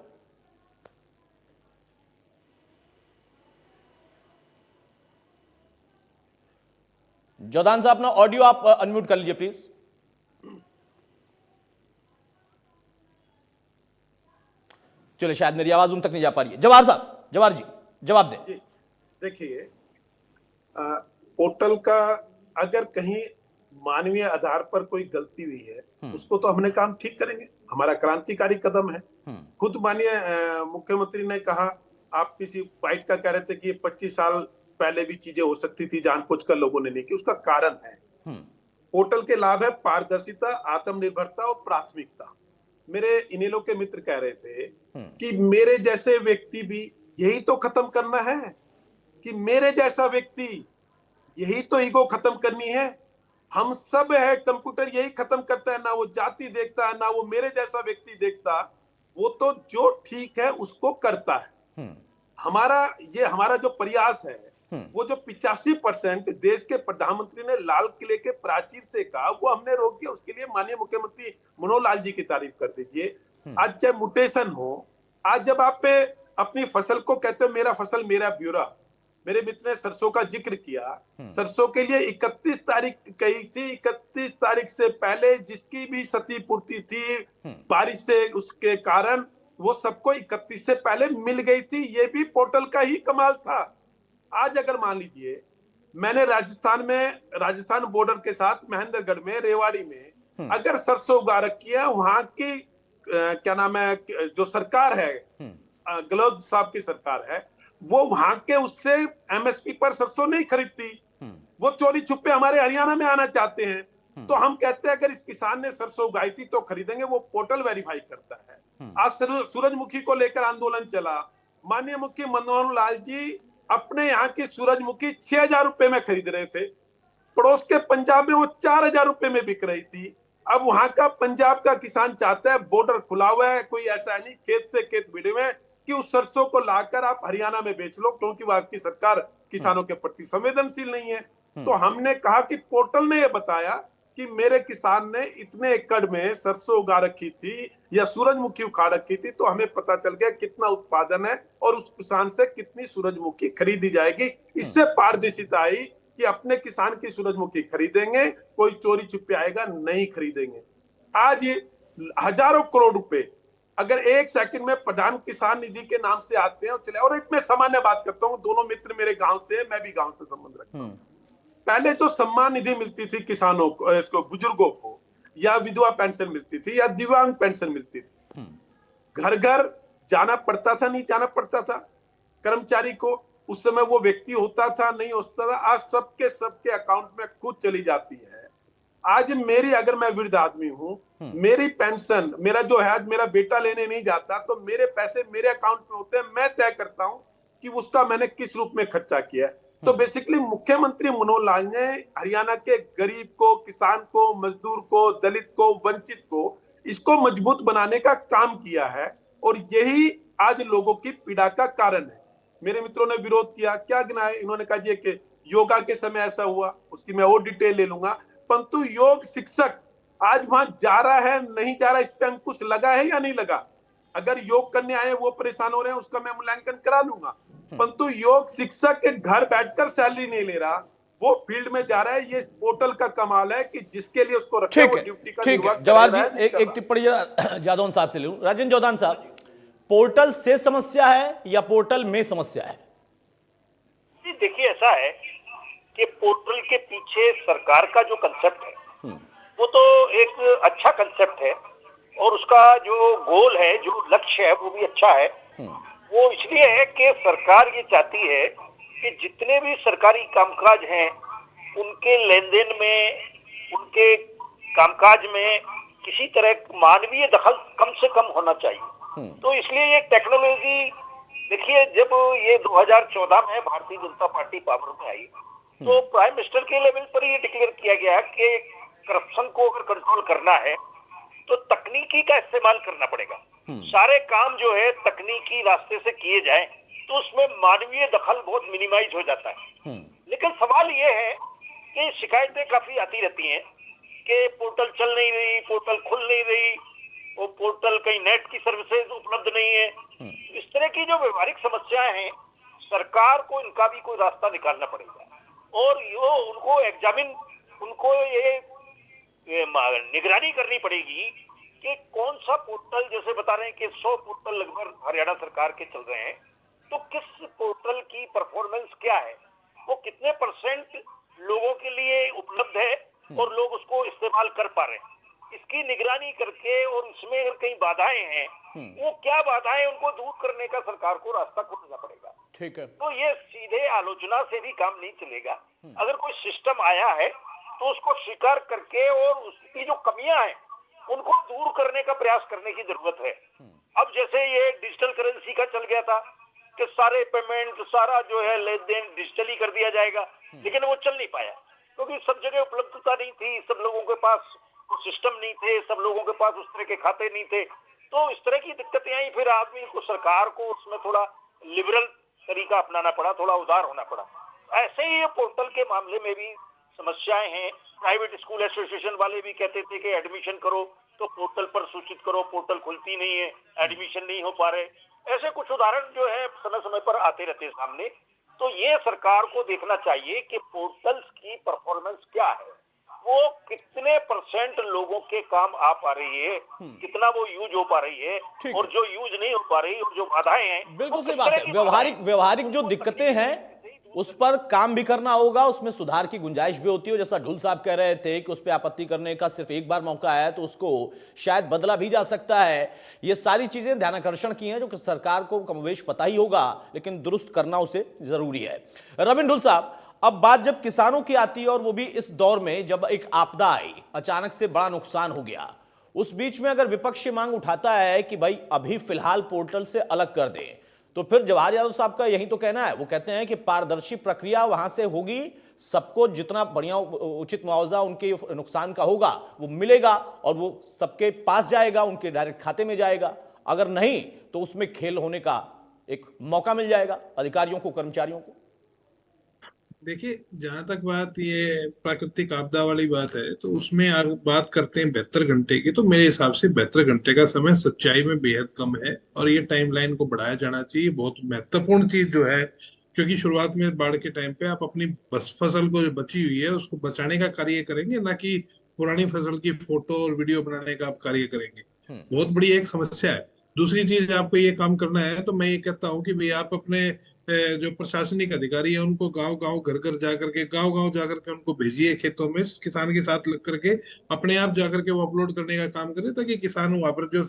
जोधान साहब अपना ऑडियो आप अनम्यूट कर लीजिए प्लीज। चलिए, शायद मेरी आवाज उन तक नहीं जा पा रही है। जवाहर साहब, जवाहर जी जवाब दें। जी देखिए, पोर्टल का अगर कहीं मानवीय आधार पर कोई गलती हुई है उसको तो हमने काम ठीक करेंगे, हमारा क्रांतिकारी कदम है। खुद माननीय मुख्यमंत्री ने कहा, आप किसी बाइट का कह रहे थे कि 25 साल पहले भी चीजें हो सकती थी, जानबूझकर लोगों ने नहीं की, उसका कारण है पोर्टल के लाभ है पारदर्शिता, आत्मनिर्भरता और प्राथमिकता। मेरे इनेलो के मित्र कह रहे थे कि मेरे जैसे व्यक्ति भी यही तो खत्म करना है, कि मेरे जैसा व्यक्ति यही तो ईगो खत्म करनी है। हम सब है, कंप्यूटर यही खत्म करता है, ना वो जाति देखता है, ना वो मेरे जैसा व्यक्ति देखता, वो तो जो ठीक है उसको करता है। हमारा जो प्रयास है, वो जो 85% देश के प्रधानमंत्री ने लाल किले के प्राचीर से कहा, वो हमने रोक दिया। उसके लिए माननीय मुख्यमंत्री मनोहर लाल जी की तारीफ कर दीजिए। आज चाहे म्यूटेशन हो, आज जब आप पे अपनी फसल को कहते हो मेरा फसल मेरा ब्यूरा, मेरे मित्र ने सरसों का जिक्र किया, सरसों के लिए 31 तारीख कही थी, 31 तारीख से पहले जिसकी भी क्षतिपूर्ति थी बारिश से, उसके कारण वो सबको 31 से पहले मिल गई थी। ये भी पोर्टल का ही कमाल था। आज अगर मान लीजिए, मैंने राजस्थान बॉर्डर के साथ महेंद्रगढ़ में, रेवाड़ी में अगर सरसों उगा रखी है, वहां की क्या नाम है जो सरकार है, गहलोत साहब की सरकार है, वो वहां के उससे एमएसपी पर सरसों नहीं खरीदती, वो चोरी छुपे हमारे हरियाणा में आना चाहते हैं। तो हम कहते हैं अगर इस किसान ने सरसों उगाई थी तो खरीदेंगे, वो पोर्टल वेरीफाई करता है। आज सूरजमुखी को लेकर आंदोलन चला, माननीय मुख्यमंत्री मनोहर लाल जी अपने यहाँ की सूरजमुखी 6,000 रुपए में खरीद रहे थे, पड़ोस के पंजाब में वो 4,000 रुपए में बिक रही थी। अब वहां का पंजाब का किसान चाहता है, बॉर्डर खुला हुआ है, कोई ऐसा नहीं खेत से खेत भिड़े हुए, कि उस सरसों को लाकर आप हरियाणा में बेच लो, क्योंकि वहां की सरकार किसानों के प्रति संवेदनशील नहीं है। तो हमने कहा कि पोर्टल ने यह बताया कि मेरे किसान ने इतने एकड़ में सरसों उगा रखी थी या सूरजमुखी उखाड़ रखी थी, तो हमें पता चल गया कितना उत्पादन है और उस किसान से कितनी सूरजमुखी खरीदी जाएगी। इससे पारदर्शिता आई कि अपने किसान की सूरजमुखी खरीदेंगे, कोई चोरी छुपे आएगा नहीं खरीदेंगे। आज हजारों करोड़ रुपए अगर एक सेकंड में प्रधान किसान निधि के नाम से आते हैं और चले, और एक मैं सामान्य बात करता हूँ, दोनों मित्र मेरे गांव से, मैं भी गांव से संबंध रखता हूँ। पहले जो सम्मान निधि मिलती थी किसानों को, इसको बुजुर्गों को, या विधवा पेंशन मिलती थी, या दिव्यांग पेंशन मिलती थी, घर घर जाना पड़ता था, नहीं जाना पड़ता था कर्मचारी को, उस समय वो व्यक्ति होता था, नहीं होता था। आज सबके अकाउंट में खुद चली जाती है। आज मेरी, अगर मैं वृद्ध आदमी हूं, मेरी पेंशन, मेरा जो है, आज मेरा बेटा लेने नहीं जाता तो मेरे पैसे मेरे अकाउंट में होते हैं, मैं तय करता हूं कि उसका मैंने किस रूप में खर्चा किया है। तो बेसिकली मुख्यमंत्री मनोहर लाल ने हरियाणा के गरीब को, किसान को, मजदूर को, दलित को, वंचित को, इसको मजबूत बनाने का काम किया है, और यही आज लोगों की पीड़ा का कारण है। मेरे मित्रों ने विरोध किया, क्या गिनाया, इन्होंने कहा जी कि योगा के समय ऐसा हुआ, उसकी मैं और डिटेल ले लूंगा, परंतु योग शिक्षक आज वहां जा रहा है, नहीं जा रहा, इस पे अंकुश लगा है या नहीं लगा? अगर योग करने आए वो परेशान हो रहे हैं, उसका मैं मूल्यांकन करा लूंगा, परंतु योग शिक्षक के घर बैठकर सैलरी नहीं ले रहा, वो फील्ड में जा रहा है। ये पोर्टल का कमाल है कि जिसके लिए उसको रखा है, वो ड्यूटी का ठीक निर्वाह है। कर जवाहर रहा है, जी, एक टिप्पणी जादौन साहब से ले लूं। राजेंद्र जौदान साहब, पोर्टल से समस्या है या पोर्टल में समस्या है? देखिए, ऐसा है कि पोर्टल के पीछे सरकार का जो कंसेप्ट है वो तो एक अच्छा कंसेप्ट है, और उसका जो गोल है, जो लक्ष्य है, वो भी अच्छा है। वो इसलिए है कि सरकार ये चाहती है कि जितने भी सरकारी कामकाज हैं उनके लेन देन में, उनके कामकाज में किसी तरह मानवीय दखल कम से कम होना चाहिए। तो इसलिए ये टेक्नोलॉजी, देखिए, जब ये 2014 में भारतीय जनता पार्टी पावर में आई तो प्राइम मिनिस्टर के लेवल पर ये डिक्लेयर किया गया कि करप्शन को अगर कंट्रोल करना है तो तकनीकी का इस्तेमाल करना पड़ेगा। सारे काम जो है तकनीकी रास्ते से किए जाए तो उसमें मानवीय दखल बहुत मिनिमाइज हो जाता है। लेकिन सवाल ये है कि शिकायतें काफी आती रहती हैं कि पोर्टल चल नहीं रही, पोर्टल खुल नहीं रही, वो पोर्टल कहीं नेट की सर्विसेज उपलब्ध नहीं है। इस तरह की जो व्यवहारिक समस्याएं हैं, सरकार को इनका भी कोई रास्ता निकालना पड़ेगा, और यो उनको एग्जामिन, उनको ये निगरानी करनी पड़ेगी कि कौन सा पोर्टल, जैसे बता रहे हैं कि 100 पोर्टल लगभग हरियाणा सरकार के चल रहे हैं, तो किस पोर्टल की परफॉर्मेंस क्या है, वो कितने % लोगों के लिए उपलब्ध है और लोग उसको इस्तेमाल कर पा रहे हैं, इसकी निगरानी करके, और इसमें अगर कहीं बाधाएं हैं, वो क्या बाधाएं, उनको दूर करने का सरकार को रास्ता खोजना पड़ेगा। ठीक है। तो ये सीधे आलोचना से भी काम नहीं चलेगा। अगर कोई सिस्टम आया है तो उसको स्वीकार करके और उसकी जो कमियां हैं उनको दूर करने का प्रयास करने की जरूरत है। अब जैसे ये डिजिटल करेंसी का चल गया था कि सारे पेमेंट, सारा जो है लेन देन डिजिटली कर दिया जाएगा, लेकिन वो चल नहीं पाया क्योंकि सब जगह उपलब्धता नहीं थी, सब लोगों के पास सिस्टम नहीं थे, सब लोगों के पास उस तरह के खाते नहीं थे। तो इस तरह की दिक्कतें आई, फिर आदमी को, सरकार को उसमें थोड़ा लिबरल तरीका अपनाना पड़ा, थोड़ा उदार होना पड़ा। ऐसे ही ये पोर्टल के मामले में भी समस्याएं हैं। प्राइवेट स्कूल एसोसिएशन वाले भी कहते थे कि एडमिशन करो तो पोर्टल पर सूचित करो, पोर्टल खुलती नहीं है, एडमिशन नहीं हो पा रहे। ऐसे कुछ उदाहरण जो है समय समय पर आते रहते हैं सामने। तो ये सरकार को देखना चाहिए कि पोर्टल्स की परफॉर्मेंस क्या है, वो कितने % लोगों के काम आ पा रही है, कितना वो यूज हो पा रही है, और जो यूज नहीं हो पा रही और जो बाधाएं हैं, बिल्कुल सही बात है। व्यवहारिक जो दिक्कतें हैं उस पर काम भी करना होगा, उसमें सुधार की गुंजाइश भी होती है। जैसा ढुल साहब कह रहे थे कि उस पर आपत्ति करने का सिर्फ एक बार मौका आया तो उसको शायद बदला भी जा सकता है। ये सारी चीजें ध्यानाकर्षण की हैं जो कि सरकार को कमोवेश पता ही होगा, लेकिन दुरुस्त करना उसे जरूरी है। रविंद्र ढुल साहब, अब बात जब किसानों की आती है और वो भी इस दौर में जब एक आपदा आई, अचानक से बड़ा नुकसान हो गया, उस बीच में अगर विपक्ष मांग उठाता है कि भाई अभी फिलहाल पोर्टल से अलग कर दें, तो फिर जवाहर यादव साहब का यही तो कहना है। वो कहते हैं कि पारदर्शी प्रक्रिया वहां से होगी, सबको जितना बढ़िया उचित मुआवजा उनके नुकसान का होगा वो मिलेगा और वो सबके पास जाएगा, उनके डायरेक्ट खाते में जाएगा। अगर नहीं तो उसमें खेल होने का एक मौका मिल जाएगा अधिकारियों को, कर्मचारियों को। देखिए, जहां तक बात ये प्राकृतिक आपदा वाली बात है तो उसमें आप बात करते हैं 72 घंटे की, तो मेरे हिसाब से 72 घंटे का समय सच्चाई में बेहद कम है और ये टाइमलाइन को बढ़ाया जाना चाहिए। बहुत महत्वपूर्ण चीज जो है, क्योंकि शुरुआत में बाढ़ के टाइम पे आप अपनी बस फसल को जो बची हुई है उसको बचाने का कार्य करेंगे, ना कि पुरानी फसल की फोटो और वीडियो बनाने का आप कार्य करेंगे। बहुत बड़ी एक समस्या है। दूसरी चीज आपको ये काम करना है तो मैं ये कहता हूँ कि भाई आप अपने जो प्रशासनिक अधिकारी है उनको गांव गांव घर घर गांव गांव जाकर के उनको भेजिए, खेतों में किसान के साथ लग करके अपने आप जाकर के वो अपलोड करने का काम करे, ताकि किसान वहां पर जो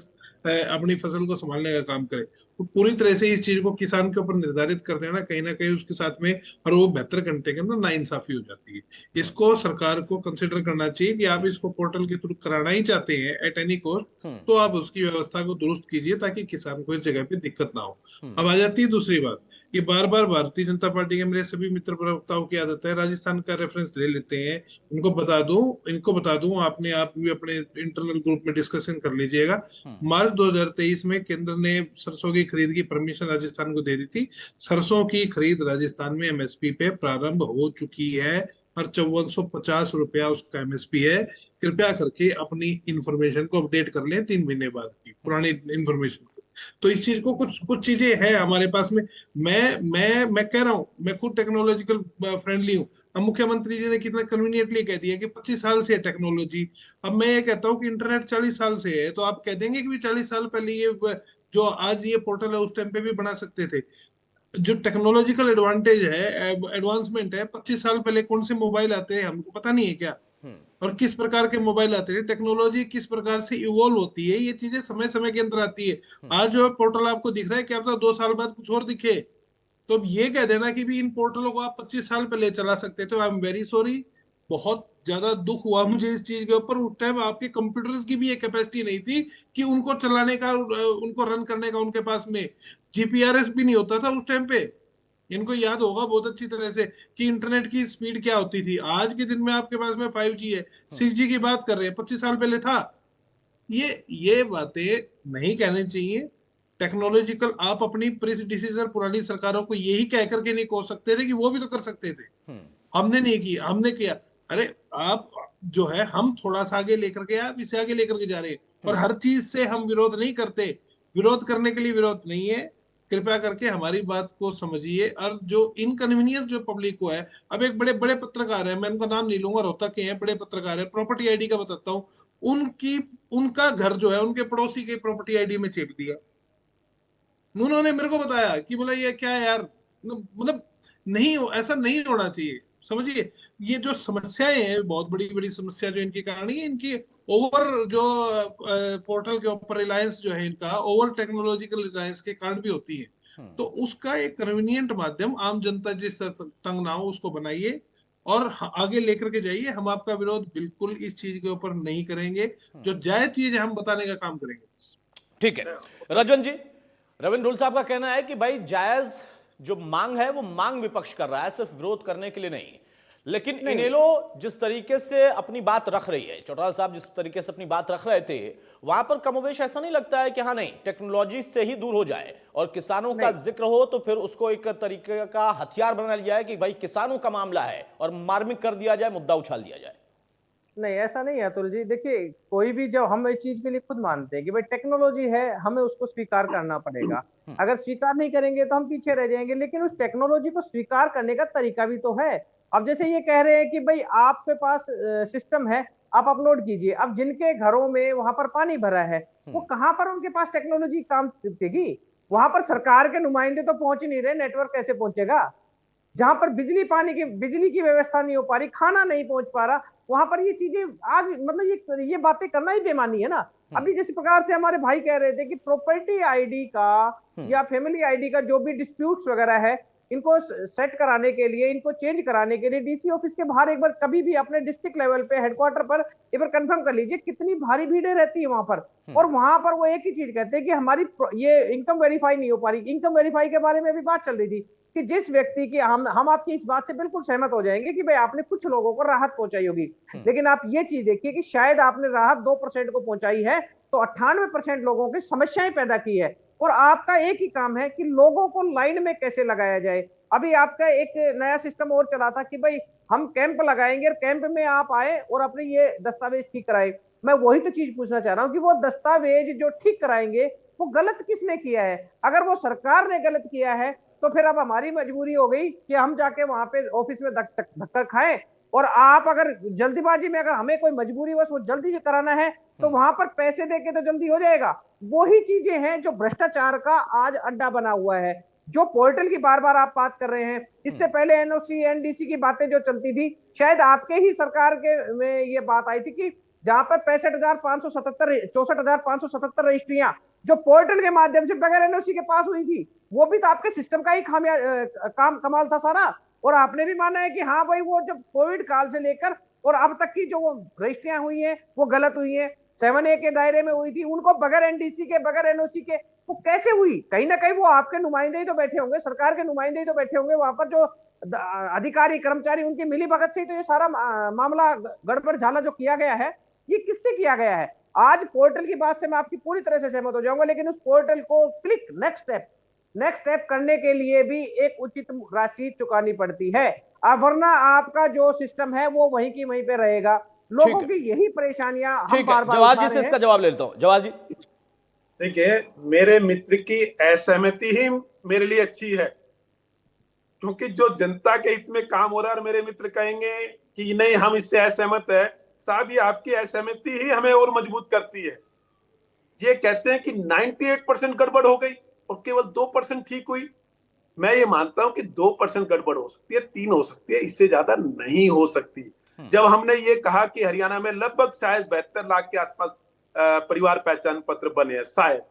अपनी फसल को संभालने का काम करे। तो पूरी तरह से इस चीज को किसान के ऊपर निर्धारित कर देना, कहीं ना कहीं उसके साथ में, और वो 72 घंटे के अंदर नाइंसाफी हो जाती है। इसको सरकार को कंसिडर करना चाहिए कि आप इसको पोर्टल के थ्रू कराना ही चाहते हैं एट एनी कॉस्ट, तो आप उसकी व्यवस्था को दुरुस्त कीजिए ताकि किसान को इस जगह पे दिक्कत ना हो। अब आ जाती है दूसरी बात, ये बार बार भारतीय जनता पार्टी के मेरे सभी मित्र प्रवक्ताओं की आदत है राजस्थान का रेफरेंस ले लेते हैं। इनको बता दूं, आपने आप भी अपने इंटरनल ग्रुप में डिस्कशन कर लीजिएगा। मार्च 2023 में केंद्र ने सरसों की खरीद की परमिशन राजस्थान को दे दी थी। सरसों की खरीद राजस्थान में एमएसपी पे प्रारंभ हो चुकी है और 5450 रुपया उसका एमएसपी है। कृपया करके अपनी इंफॉर्मेशन को अपडेट कर लें 3 महीने बाद की पुरानी इंफॉर्मेशन को। तो इस चीज को कुछ चीजें हैं हमारे पास में। मैं कह रहा हूं, मैं खुद टेक्नोलॉजिकल फ्रेंडली हूं। अब मुख्यमंत्री जी ने कितना कन्वीनियंटली कह दिया कि 25 साल से है टेक्नोलॉजी। अब मैं ये कहता हूं कि इंटरनेट 40 साल से है, तो आप कह देंगे कि 40 साल पहले ये जो आज ये पोर्टल है उस टाइम पे भी बना सकते थे। जो टेक्नोलॉजिकल एडवांटेज है, एडवांसमेंट है, 25 साल पहले कौन से मोबाइल आते हैं हमको पता नहीं है क्या, और किस प्रकार के मोबाइल आते हैं, टेक्नोलॉजी किस प्रकार से इवॉल्व होती है, ये चीजें समय समय के अंदर आती है। आज जो पोर्टल आपको दिख रहा है, क्या पता 2 साल बाद कुछ और दिखे। तो अब ये कह देना कि भी इन पोर्टलों को आप 25 साल पहले चला सकते थे, आई एम वेरी सॉरी। बहुत ज्यादा दुख हुआ मुझे इस चीज के ऊपर। उस टाइम आपके कंप्यूटर्स की भी ये कैपेसिटी नहीं थी कि उनको चलाने का, उनको रन करने का उनके पास में जीपीआरएस भी नहीं होता था उस टाइम पे। इनको याद होगा बहुत अच्छी तरह से कि इंटरनेट की स्पीड क्या होती थी। आज के दिन में आपके पास में 5G है, 6G की बात कर रहे हैं, 25 साल पहले था। ये बातें नहीं कहनी चाहिए। टेक्नोलॉजिकल आप अपनी प्रेडिसेसर पुरानी सरकारों को यही कह करके नहीं कह सकते थे कि वो भी तो कर सकते थे। हमने नहीं किया, हमने किया। अरे आप जो है, हम थोड़ा सा आगे लेकर के, आप इसे आगे लेकर के जा रहे हैं, और हर चीज से हम विरोध नहीं करते। विरोध करने के लिए विरोध नहीं है। कृपया करके हमारी बात को समझिए। और जो इनकन्वीनियंस जो पब्लिक को है, अब एक बड़े बड़े पत्रकार है, मैं उनका नाम नहीं लूंगा, रोहतक के हैं, बड़े पत्रकार है, प्रॉपर्टी आईडी का बताता हूँ। उनका घर जो है उनके पड़ोसी के प्रॉपर्टी आईडी में चेप दिया। उन्होंने मेरे को बताया कि बोला ये क्या है यार, मतलब नहीं, ऐसा नहीं होना चाहिए। समझिए, ये जो समस्याएं हैं, बहुत बड़ी बड़ी समस्या जो इनके कारण है, इनकी ओवर जो पोर्टल के ऊपर रिलायंस जो है, इनका ओवर टेक्नोलॉजिकल रिलायंस के कारण भी होती है। तो उसका एक कन्वीनियंट माध्यम आम जनता जिस तंग ना हो उसको बनाइए और आगे लेकर के जाइए। हम आपका विरोध बिल्कुल इस चीज के ऊपर नहीं करेंगे। जो जायज चीज है हम बताने का काम करेंगे। ठीक है रजवन जी, रविंद्र ढोल साहब का कहना है कि भाई जायज जो मांग है वो मांग विपक्ष कर रहा है, सिर्फ विरोध करने के लिए नहीं। लेकिन इनेलो जिस तरीके से अपनी बात रख रही है, चौटाला साहब जिस तरीके से अपनी बात रख रहे थे, वहां पर कमोबेश ऐसा नहीं लगता है कि हाँ नहीं टेक्नोलॉजी से ही दूर हो जाए और किसानों का जिक्र हो तो फिर उसको एक तरीके का हथियार बना लिया जाए कि भाई किसानों का मामला है और मार्मिक कर दिया जाए, मुद्दा उछाल दिया जाए? नहीं, ऐसा नहीं है अतुल जी। देखिए, कोई भी, जब हम इस चीज के लिए खुद मानते हैं कि भाई टेक्नोलॉजी है, हमें उसको स्वीकार करना पड़ेगा। अगर स्वीकार नहीं करेंगे तो हम पीछे रह जाएंगे। लेकिन उस टेक्नोलॉजी को स्वीकार करने का तरीका भी तो है। अब जैसे ये कह रहे हैं कि भाई आपके पास सिस्टम है, आप अपलोड कीजिए। अब जिनके घरों में वहां पर पानी भरा है, वो कहाँ पर उनके पास टेक्नोलॉजी काम देगी? वहां पर सरकार के नुमाइंदे तो पहुंच ही नहीं रहे, नेटवर्क कैसे पहुंचेगा? जहां पर बिजली की व्यवस्था नहीं हो पा रही, खाना नहीं पहुंच पा रहा, वहां पर ये चीजें आज, मतलब ये बातें करना ही बेमानी है ना। अभी जिस प्रकार से हमारे भाई कह रहे थे कि प्रॉपर्टी आईडी का या फैमिली आईडी का जो भी डिस्प्यूट्स वगैरह है, इनको सेट कराने के लिए, इनको चेंज कराने के लिए डीसी ऑफिस के बाहर एक बार कभी भी अपने डिस्ट्रिक्ट लेवल पे हेडक्वार्टर पर एक बार कंफर्म कर लीजिए कितनी भारी भीड़ रहती है वहां पर। और वहां पर वो एक ही चीज कहते हैं कि हमारी ये इनकम वेरीफाई नहीं हो पा रही। इनकम वेरीफाई के बारे में भी बात चल रही थी कि जिस व्यक्ति की, हम आपकी इस बात से बिल्कुल सहमत हो जाएंगे कि भाई आपने कुछ लोगों को राहत पहुंचाई होगी, लेकिन आप ये चीज देखिए कि शायद आपने राहत 2% को पहुंचाई है, तो 98% लोगों की समस्याएं पैदा की है। और आपका एक ही काम है कि लोगों को लाइन में कैसे लगाया जाए। अभी आपका एक नया सिस्टम और चला था कि भाई हम कैंप लगाएंगे और कैंप में आप आए और अपने ये दस्तावेज ठीक कराए। मैं वही तो चीज पूछना चाह रहा हूँ कि वो दस्तावेज जो ठीक कराएंगे वो गलत किसने किया है? अगर वो सरकार ने गलत किया है तो फिर अब हमारी मजबूरी हो गई कि हम जाके वहां पे ऑफिस में धक्का खाएं और आप अगर जल्दीबाजी में, अगर हमें कोई मजबूरी बस वो जल्दी भी कराना है तो वहां पर पैसे देके तो जल्दी हो जाएगा। वही चीजें हैं जो भ्रष्टाचार का आज अड्डा बना हुआ है। जो पोर्टल की बार बार आप बात कर रहे हैं, इससे पहले एनओसी एनडीसी की बातें जो चलती थी, शायद आपके ही सरकार के में ये बात आई थी कि जहां पर 64,577 रजिस्ट्रियां जो पोर्टल के माध्यम से बगैर एनओसी के पास हुई थी, वो भी तो आपके सिस्टम का ही काम कमाल था सारा। और आपने भी माना है कि हाँ भाई, वो जब कोविड काल से लेकर और अब तक की जो वो रजिस्ट्रियां हुई हैं वो गलत हुई हैं, 7A के दायरे में हुई थी, उनको बगैर एनडीसी के, बगैर एनओसी के वो कैसे हुई? कहीं ना कहीं वो आपके नुमाइंदे ही तो बैठे होंगे, सरकार के नुमाइंदे ही तो बैठे होंगे वहां पर, जो अधिकारी कर्मचारी उनकी मिली भगत से ही तो ये सारा मामला गड़बड़ झाला जो किया गया है, ये किससे किया गया है? आज पोर्टल की बात से मैं आपकी पूरी तरह से सहमत हो जाऊंगा, लेकिन उस पोर्टल को क्लिक नेक्स्ट स्टेप करने के लिए भी एक उचित राशि चुकानी पड़ती है, वरना आपका जो सिस्टम है वो वहीं की वहीं पे रहेगा। लोगों की यही परेशानियां हम ठीक है, बार बार जवाल उठा जी रहे से हैं। इसका जवाब ले लेता हूं। जवाल जी, देखिए, मेरे मित्र की असहमति ही मेरे लिए अच्छी है, क्योंकि जो जनता के हित में काम हो रहा है और मेरे मित्र कहेंगे कि नहीं हम इससे असहमत है, साहब ये आपकी असहमति ही हमें और मजबूत करती है। ये कहते हैं कि 98% गड़बड़ हो गई और केवल 2% ठीक हुई। मैं ये मानता हूं कि 2% गड़बड़ हो सकती है, 3 हो सकती है, इससे ज्यादा नहीं हो सकती। जब हमने ये कहा कि हरियाणा में लगभग शायद 72 लाख के आसपास परिवार पहचान पत्र बने हैं शायद,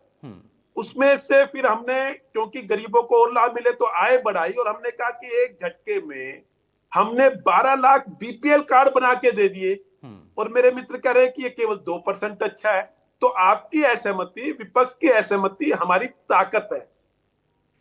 उसमें से फिर हमने, क्योंकि गरीबों को और लाभ मिले तो आय बढ़ाई, और हमने कहा कि एक झटके में हमने 12 लाख बीपीएल कार्ड बना के दे दिए। और मेरे मित्र कह रहे हैं कि ये केवल 2% अच्छा है। तो आपकी असहमति, विपक्ष की असहमति हमारी ताकत है,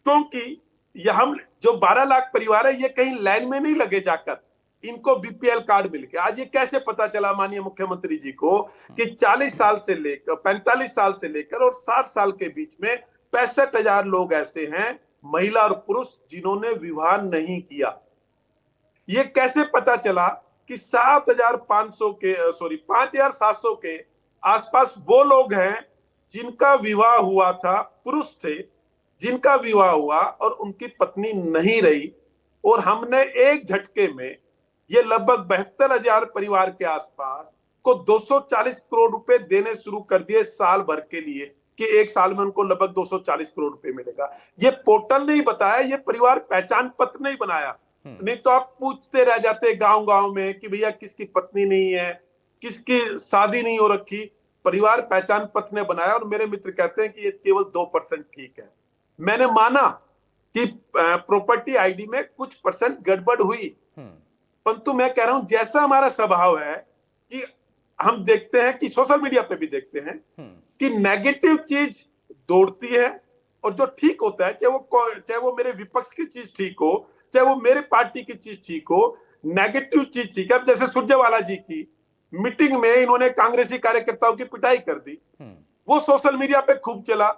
क्योंकि ये हम जो 12 लाख परिवार है ये कहीं लाइन में नहीं लगे जाकर, इनको बीपीएल कार्ड मिल गया। आज ये कैसे पता चला माननीय मुख्यमंत्री जी को कि 40 साल से लेकर 45 साल से लेकर और 60 साल के बीच में 65,000 लोग ऐसे हैं, महिला और पुरुष, जिन्होंने विवाह नहीं किया। ये कैसे पता चला कि 5,700 के आसपास वो लोग हैं जिनका विवाह हुआ था, पुरुष थे जिनका विवाह हुआ और उनकी पत्नी नहीं रही, और हमने एक झटके में ये लगभग 72,000 परिवार के आसपास को 240 करोड़ रुपए देने शुरू कर दिए साल भर के लिए, कि एक साल में उनको लगभग 240 करोड़ रुपए मिलेगा। ये पोर्टल नहीं बताया, ये परिवार पहचान पत्र नहीं बनाया, नहीं तो आप पूछते रह जाते गांव-गांव में कि भैया किसकी पत्नी नहीं है, किसकी शादी नहीं हो रखी। परिवार पहचान पत्र ने बनाया, और मेरे मित्र कहते हैं कि ये केवल 2% ठीक है। मैंने माना कि प्रॉपर्टी आईडी में कुछ परसेंट गड़बड़ हुई, परंतु मैं कह रहा हूं जैसा हमारा स्वभाव है कि हम देखते हैं कि सोशल मीडिया पे भी देखते हैं कि नेगेटिव चीज दौड़ती है, और जो ठीक होता है, चाहे वो मेरे विपक्ष की चीज ठीक हो, चाहे वो मेरे पार्टी की चीज ठीक हो, नेगेटिव चीज ठीक है। अब जैसे सुरजेवाला जी की मीटिंग में इन्होंने कांग्रेसी कार्यकर्ताओं की पिटाई कर दी, वो सोशल मीडिया पे खूब चला।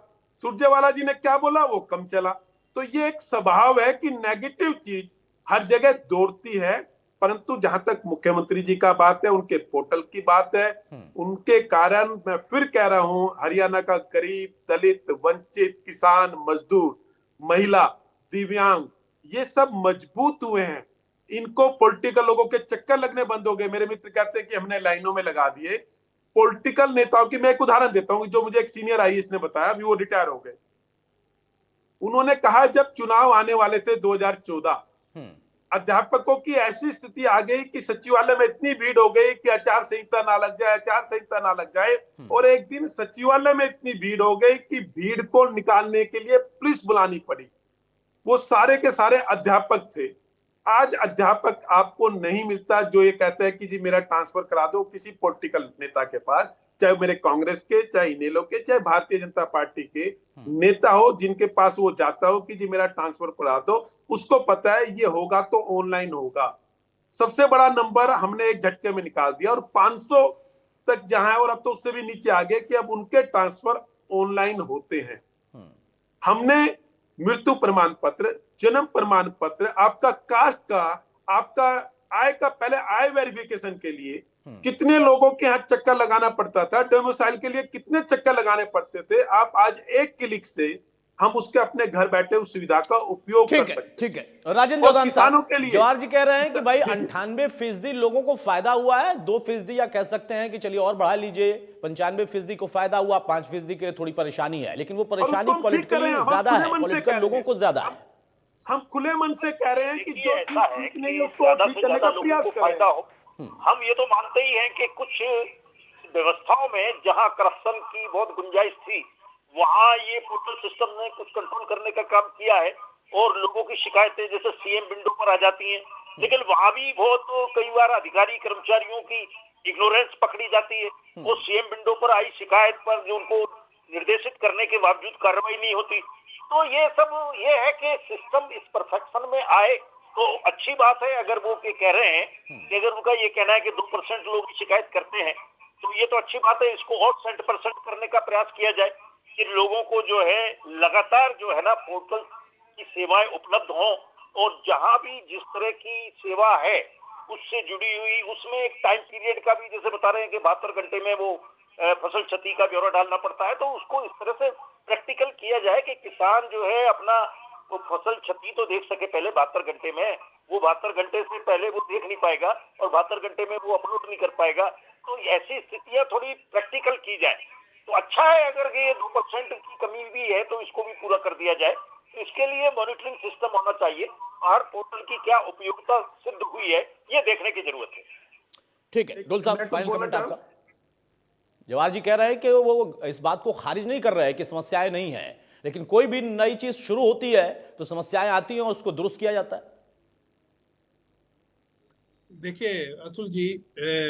सुरजेवाला जी ने क्या बोला, वो कम चला। तो ये एक स्वभाव है कि नेगेटिव चीज हर जगह दौड़ती है, परंतु जहां तक मुख्यमंत्री जी का बात है, उनके पोर्टल की बात है, उनके कारण मैं फिर कह रहा हूं, हरियाणा का गरीब, दलित, वंचित, किसान, मजदूर, महिला, दिव्यांग, ये सब मजबूत हुए हैं। इनको पॉलिटिकल लोगों के चक्कर लगने बंद हो गए। मेरे मित्र कहते हैं कि हमने लाइनों में लगा दिए पॉलिटिकल नेताओं की। मैं एक उदाहरण देता हूं जो मुझे एक सीनियर आईएएस ने बताया, अभी वो रिटायर हो गए। उन्होंने कहा जब चुनाव आने वाले थे 2014, अध्यापकों की ऐसी स्थिति आ गई कि सचिवालय में इतनी भीड़ हो गई कि आचार संहिता ना लग जाए, और एक दिन सचिवालय में इतनी भीड़ हो गई कि भीड़ को निकालने के लिए पुलिस बुलानी पड़ी। वो सारे के सारे अध्यापक थे। आज अध्यापक आपको नहीं मिलता जो ये कहता है कि जी मेरा ट्रांसफर करा दो किसी पॉलिटिकल नेता के पास, चाहे मेरे कांग्रेस के, चाहे इनेलो के, चाहे भारतीय जनता पार्टी के नेता हो, जिनके पास वो जाता हो कि जी मेरा ट्रांसफर करा दो। उसको पता है ये होगा तो ऑनलाइन होगा। सबसे बड़ा नंबर हमने एक झटके में निकाल दिया, और 500 तक जहां है, और अब तो उससे भी नीचे आ गए कि अब उनके ट्रांसफर ऑनलाइन होते हैं। हमने मृत्यु प्रमाण पत्र, जन्म प्रमाण पत्र, आपका कास्ट का, आपका आय का, पहले आय वेरिफिकेशन के लिए कितने लोगों के यहाँ चक्कर लगाना पड़ता था, डोमिसाइल के लिए कितने चक्कर लगाने पड़ते थे, आप आज एक क्लिक से हम उसके अपने घर बैठे उस सुविधा का उपयोग कर ठीक है, सकते हैं। ठीक है। राजेंद्र और जोधान किसानों साहब, के लिए जवाहर जी कह रहे हैं कि भाई जी, 98% लोगों को फायदा हुआ है, 2% या कह सकते हैं कि चलिए और बढ़ा लीजिए, 95% को फायदा हुआ, 5% के लिए थोड़ी परेशानी है, लेकिन वो और उसको परेशानी हम ठीक कर पॉलिटिकली रहे हैं, हम ज्यादा खुले है, मन से पॉलिटिकल कह रहे लोगों हैं। को ज्यादा है। हम खुले मन से कह रहे हैं कि देखिए, जो ऐसा चीज है ठीक नहीं कि है उसको ज्यादा ठीक से करने ज्यादा का लोगों प्रयास को कर फायदा रहे हो। हम ये तो मानते ही हैं कि कुछ व्यवस्थाओं में जहां करप्शन की बहुत गुंजाइश थी, वहां ये पोर्टल सिस्टम ने कुछ कंट्रोल करने का काम किया है और लोगों की शिकायतें जैसे सीएम विंडो पर आ जाती हैं, लेकिन वहां भी बहुत कई बार अधिकारी कर्मचारियों की इग्नोरेंस पकड़ी जाती है और सीएम विंडो पर आई शिकायत पर जो उनको निर्देशित करने के बावजूद कार्रवाई नहीं होती। तो ये सब ये है कि सिस्टम इस परफेक्शन में आए तो अच्छी बात है। अगर वो कह रहे हैं कि अगर उनका ये कहना है कि 2% लोग शिकायत करते हैं, तो ये तो अच्छी बात है। इसको और 100% करने का प्रयास किया जाए कि लोगों को जो है लगातार जो है ना पोर्टल की सेवाएं उपलब्ध हों और जहां भी जिस तरह की सेवा है उससे जुड़ी हुई, उसमें एक टाइम पीरियड का भी जैसे बता रहे हैं कि 72 घंटे में वो फसल क्षति का ब्यौरा डालना पड़ता है, तो उसको इस तरह से प्रैक्टिकल किया जाए कि किसान जो है अपना वो फसल क्षति तो देख सके पहले 72 घंटे में। वो 72 घंटे से पहले वो देख नहीं पाएगा और 72 घंटे में वो अपलोड नहीं कर पाएगा। तो ऐसी स्थितियां थोड़ी प्रैक्टिकल की जाए तो अच्छा है। अगर ये 2% की कमी भी है तो इसको भी पूरा कर दिया जाए। तो इसके लिए मॉनिटरिंग सिस्टम होना चाहिए और पोर्टल की क्या उपयोगिता सिद्ध हुई है ये देखने की जरूरत है। ठीक है, डोल साहब मैं कुछ फाइनल बोलना कमेंट चाहूं? आपका। जवाहर जी कह रहे हैं कि वो इस बात को खारिज नहीं कर रहे हैं कि समस्याएं नहीं है, लेकिन कोई भी नई चीज शुरू होती है तो समस्याएं आती हैं और उसको दुरुस्त किया जाता है। देखिए अतुल जी,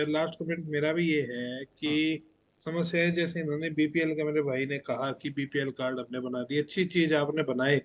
लास्ट कमेंट मेरा भी ये है कि समस्याएं जैसे इन्होंने बीपीएल का, मेरे भाई ने कहा कि बीपीएल कार्ड आपने बना दिए, अच्छी चीज आपने बनाए।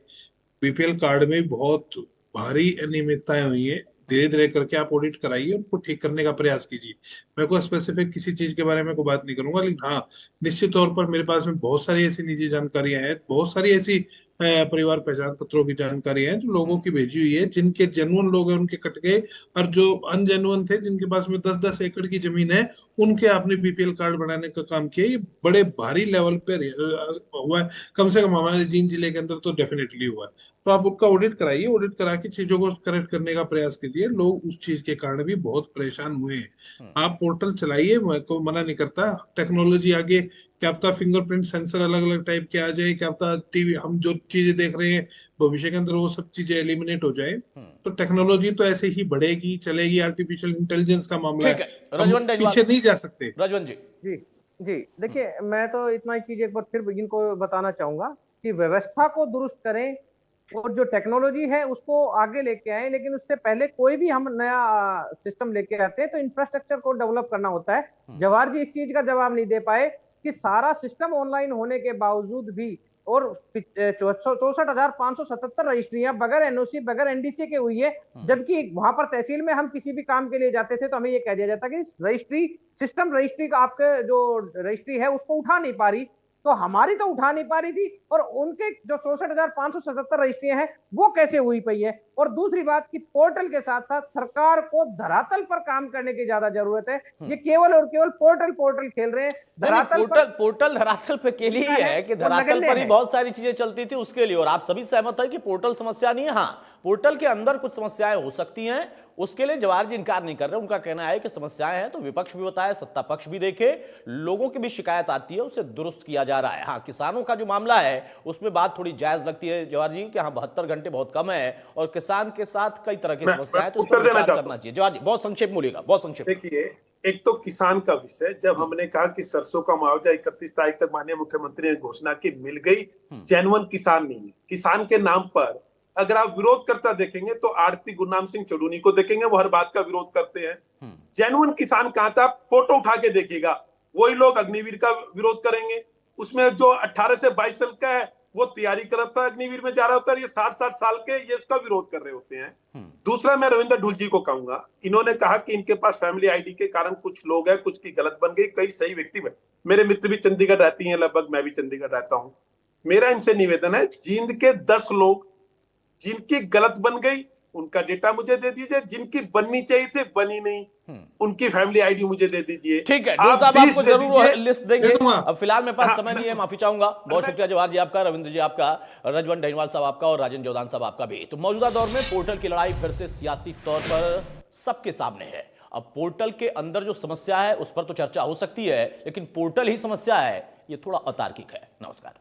बीपीएल कार्ड में बहुत भारी अनियमितताएं हुई है, धीरे धीरे करके आप ऑडिट कराइए, उनको ठीक करने का प्रयास कीजिए। मैं को स्पेसिफिक किसी चीज के बारे में को बात नहीं करूंगा, लेकिन हाँ, निश्चित तौर पर मेरे पास में बहुत सारी ऐसी निजी जानकारियां हैं, बहुत सारी ऐसी परिवार पहचान पत्रों की जानकारियां हैं जो लोगों की भेजी हुई है, जिनके जेन्युइन लोग हैं उनके कट गए, और जो अनजेन्युइन थे जिनके पास में 10-10 एकड़ की जमीन है उनके आपने बीपीएल कार्ड बनाने का काम किया। ये बड़े भारी लेवल पे हुआ है, कम से कम हमारे जींद जिले के अंदर तो डेफिनेटली हुआ है। तो आप उसका ऑडिट कराइए, ऑडिट करा के चीजों को करेक्ट करने का प्रयास कीजिए। लोग उस चीज के कारण भी बहुत परेशान हुए हैं। आप पोर्टल चलाइए, मैं को मना नहीं करता, टेक्नोलॉजी आगे, क्या पता फिंगरप्रिंट सेंसर अलग अलग टाइप के आ जाए, क्या पता टीवी हम जो चीजें देख रहे हैं भविष्य के अंदर वो सब चीजें एलिमिनेट हो जाए। तो टेक्नोलॉजी तो ऐसे ही बढ़ेगी चलेगी, आर्टिफिशियल इंटेलिजेंस का मामला ठीक है, है, हम रजवंत पीछे नहीं जा सकते। रजवंत जी। जी जी, देखिए मैं तो इतना ही चीज एक बार फिर इनको बताना चाहूंगा कि व्यवस्था को दुरुस्त करें और जो टेक्नोलॉजी है उसको आगे लेके आए, लेकिन उससे पहले कोई भी हम नया सिस्टम लेके आते हैं तो इंफ्रास्ट्रक्चर को डेवलप करना होता है। जवाहर जी इस चीज का जवाब नहीं दे पाए कि सारा सिस्टम ऑनलाइन होने के बावजूद भी और 64,577 रजिस्ट्रियां बगैर एनओसी बगैर एनडीसी के हुई है, जबकि वहां पर तहसील में हम किसी भी काम के लिए जाते थे तो हमें ये कह दिया जाता कि रजिस्ट्री सिस्टम, रजिस्ट्री का आपके जो रजिस्ट्री है उसको उठा नहीं पा रही। तो हमारी तो उठा नहीं पा रही थी और उनके जो 64,577 रजिस्ट्रियां हैं वो कैसे हुई पई है। और दूसरी बात कि पोर्टल के साथ साथ सरकार को धरातल पर काम करने की ज्यादा जरूरत है। ये केवल और केवल पोर्टल पोर्टल खेल रहे हैं, धरातल पोर्टल धरातल पे के लिए ही है कि धरातल पर ही बहुत सारी चीजें चलती थी उसके लिए। और आप सभी सहमत है कि पोर्टल समस्या नहीं है। हाँ, पोर्टल के अंदर कुछ समस्याएं हो सकती हैं, उसके लिए जवाहर जी इनकार नहीं कर रहे। उनका कहना है कि समस्याएं हैं तो विपक्ष भी बताए, सत्ता पक्ष भी देखे, लोगों की भी शिकायत आती है उसे दुरुस्त किया जा रहा है। हाँ, किसानों का जो मामला है उसमें बात थोड़ी जायज लगती है जवाहर जी कि हाँ 72 घंटे बहुत कम है और किसान के साथ कई तरह की समस्याएं, तो उस पर विचार करना चाहिए। जवाहर जी बहुत संक्षेप बोलिएगा, बहुत संक्षेप। देखिए, एक तो किसान का विषय, जब हमने कहा कि सरसों का मुआवजा 31 तारीख तक माननीय मुख्यमंत्री ने घोषणा की, मिल गई, जेन्युइन किसान नहीं है। किसान के नाम पर अगर आप विरोध करता देखेंगे तो आरती गुरनाम सिंह चौधरी को देखेंगे, वो हर बात का विरोध करते हैं। जेन्युइन किसान कहां था? फोटो उठा के देखिएगा, वही लोग अग्निवीर का विरोध करेंगे। उसमें जो 18 से 22 साल का है वो तैयारी कर रहा था, अग्निवीर में जा रहा होता है, ये 60-60 साल के ये उसका विरोध कर रहे होते हैं। दूसरा, मैं रविंद्र ढुल जी को कहूंगा, इन्होंने कहा कि इनके पास फैमिली आईडी के कारण कुछ लोग हैं, कुछ की गलत बन गई, कई सही व्यक्ति में। मेरे मित्र भी चंडीगढ़ रहती हैं, लगभग मैं भी चंडीगढ़ रहता हूं। मेरा इनसे निवेदन है, जींद के 10 लोग जिनकी गलत बन गई उनका डेटा मुझे दे दीजिए, जिनकी बननी चाहिए थी बनी नहीं, उनकी फैमिली आईडी मुझे दे दीजिए। ठीक है डोल साहब, 20 आपको दे जरूर दीजिए। लिस्ट देंगे। दे दूंगा। अब फिलहाल मेरे पास हाँ, समय नहीं है, बिल्कुल। माफी चाहूंगा। बहुत शुक्रिया जवाहर जी आपका, रविंद्र जी आपका, रजवन डहीवाल साहब आपका और राजेंद्र जोदान साहब आपका भी। तो मौजूदा दौर में पोर्टल की लड़ाई फिर से सियासी तौर पर सबके सामने है। अब पोर्टल के अंदर जो समस्या है उस पर तो चर्चा हो सकती है, लेकिन पोर्टल ही समस्या है, ये थोड़ा अतार्किक है। नमस्कार।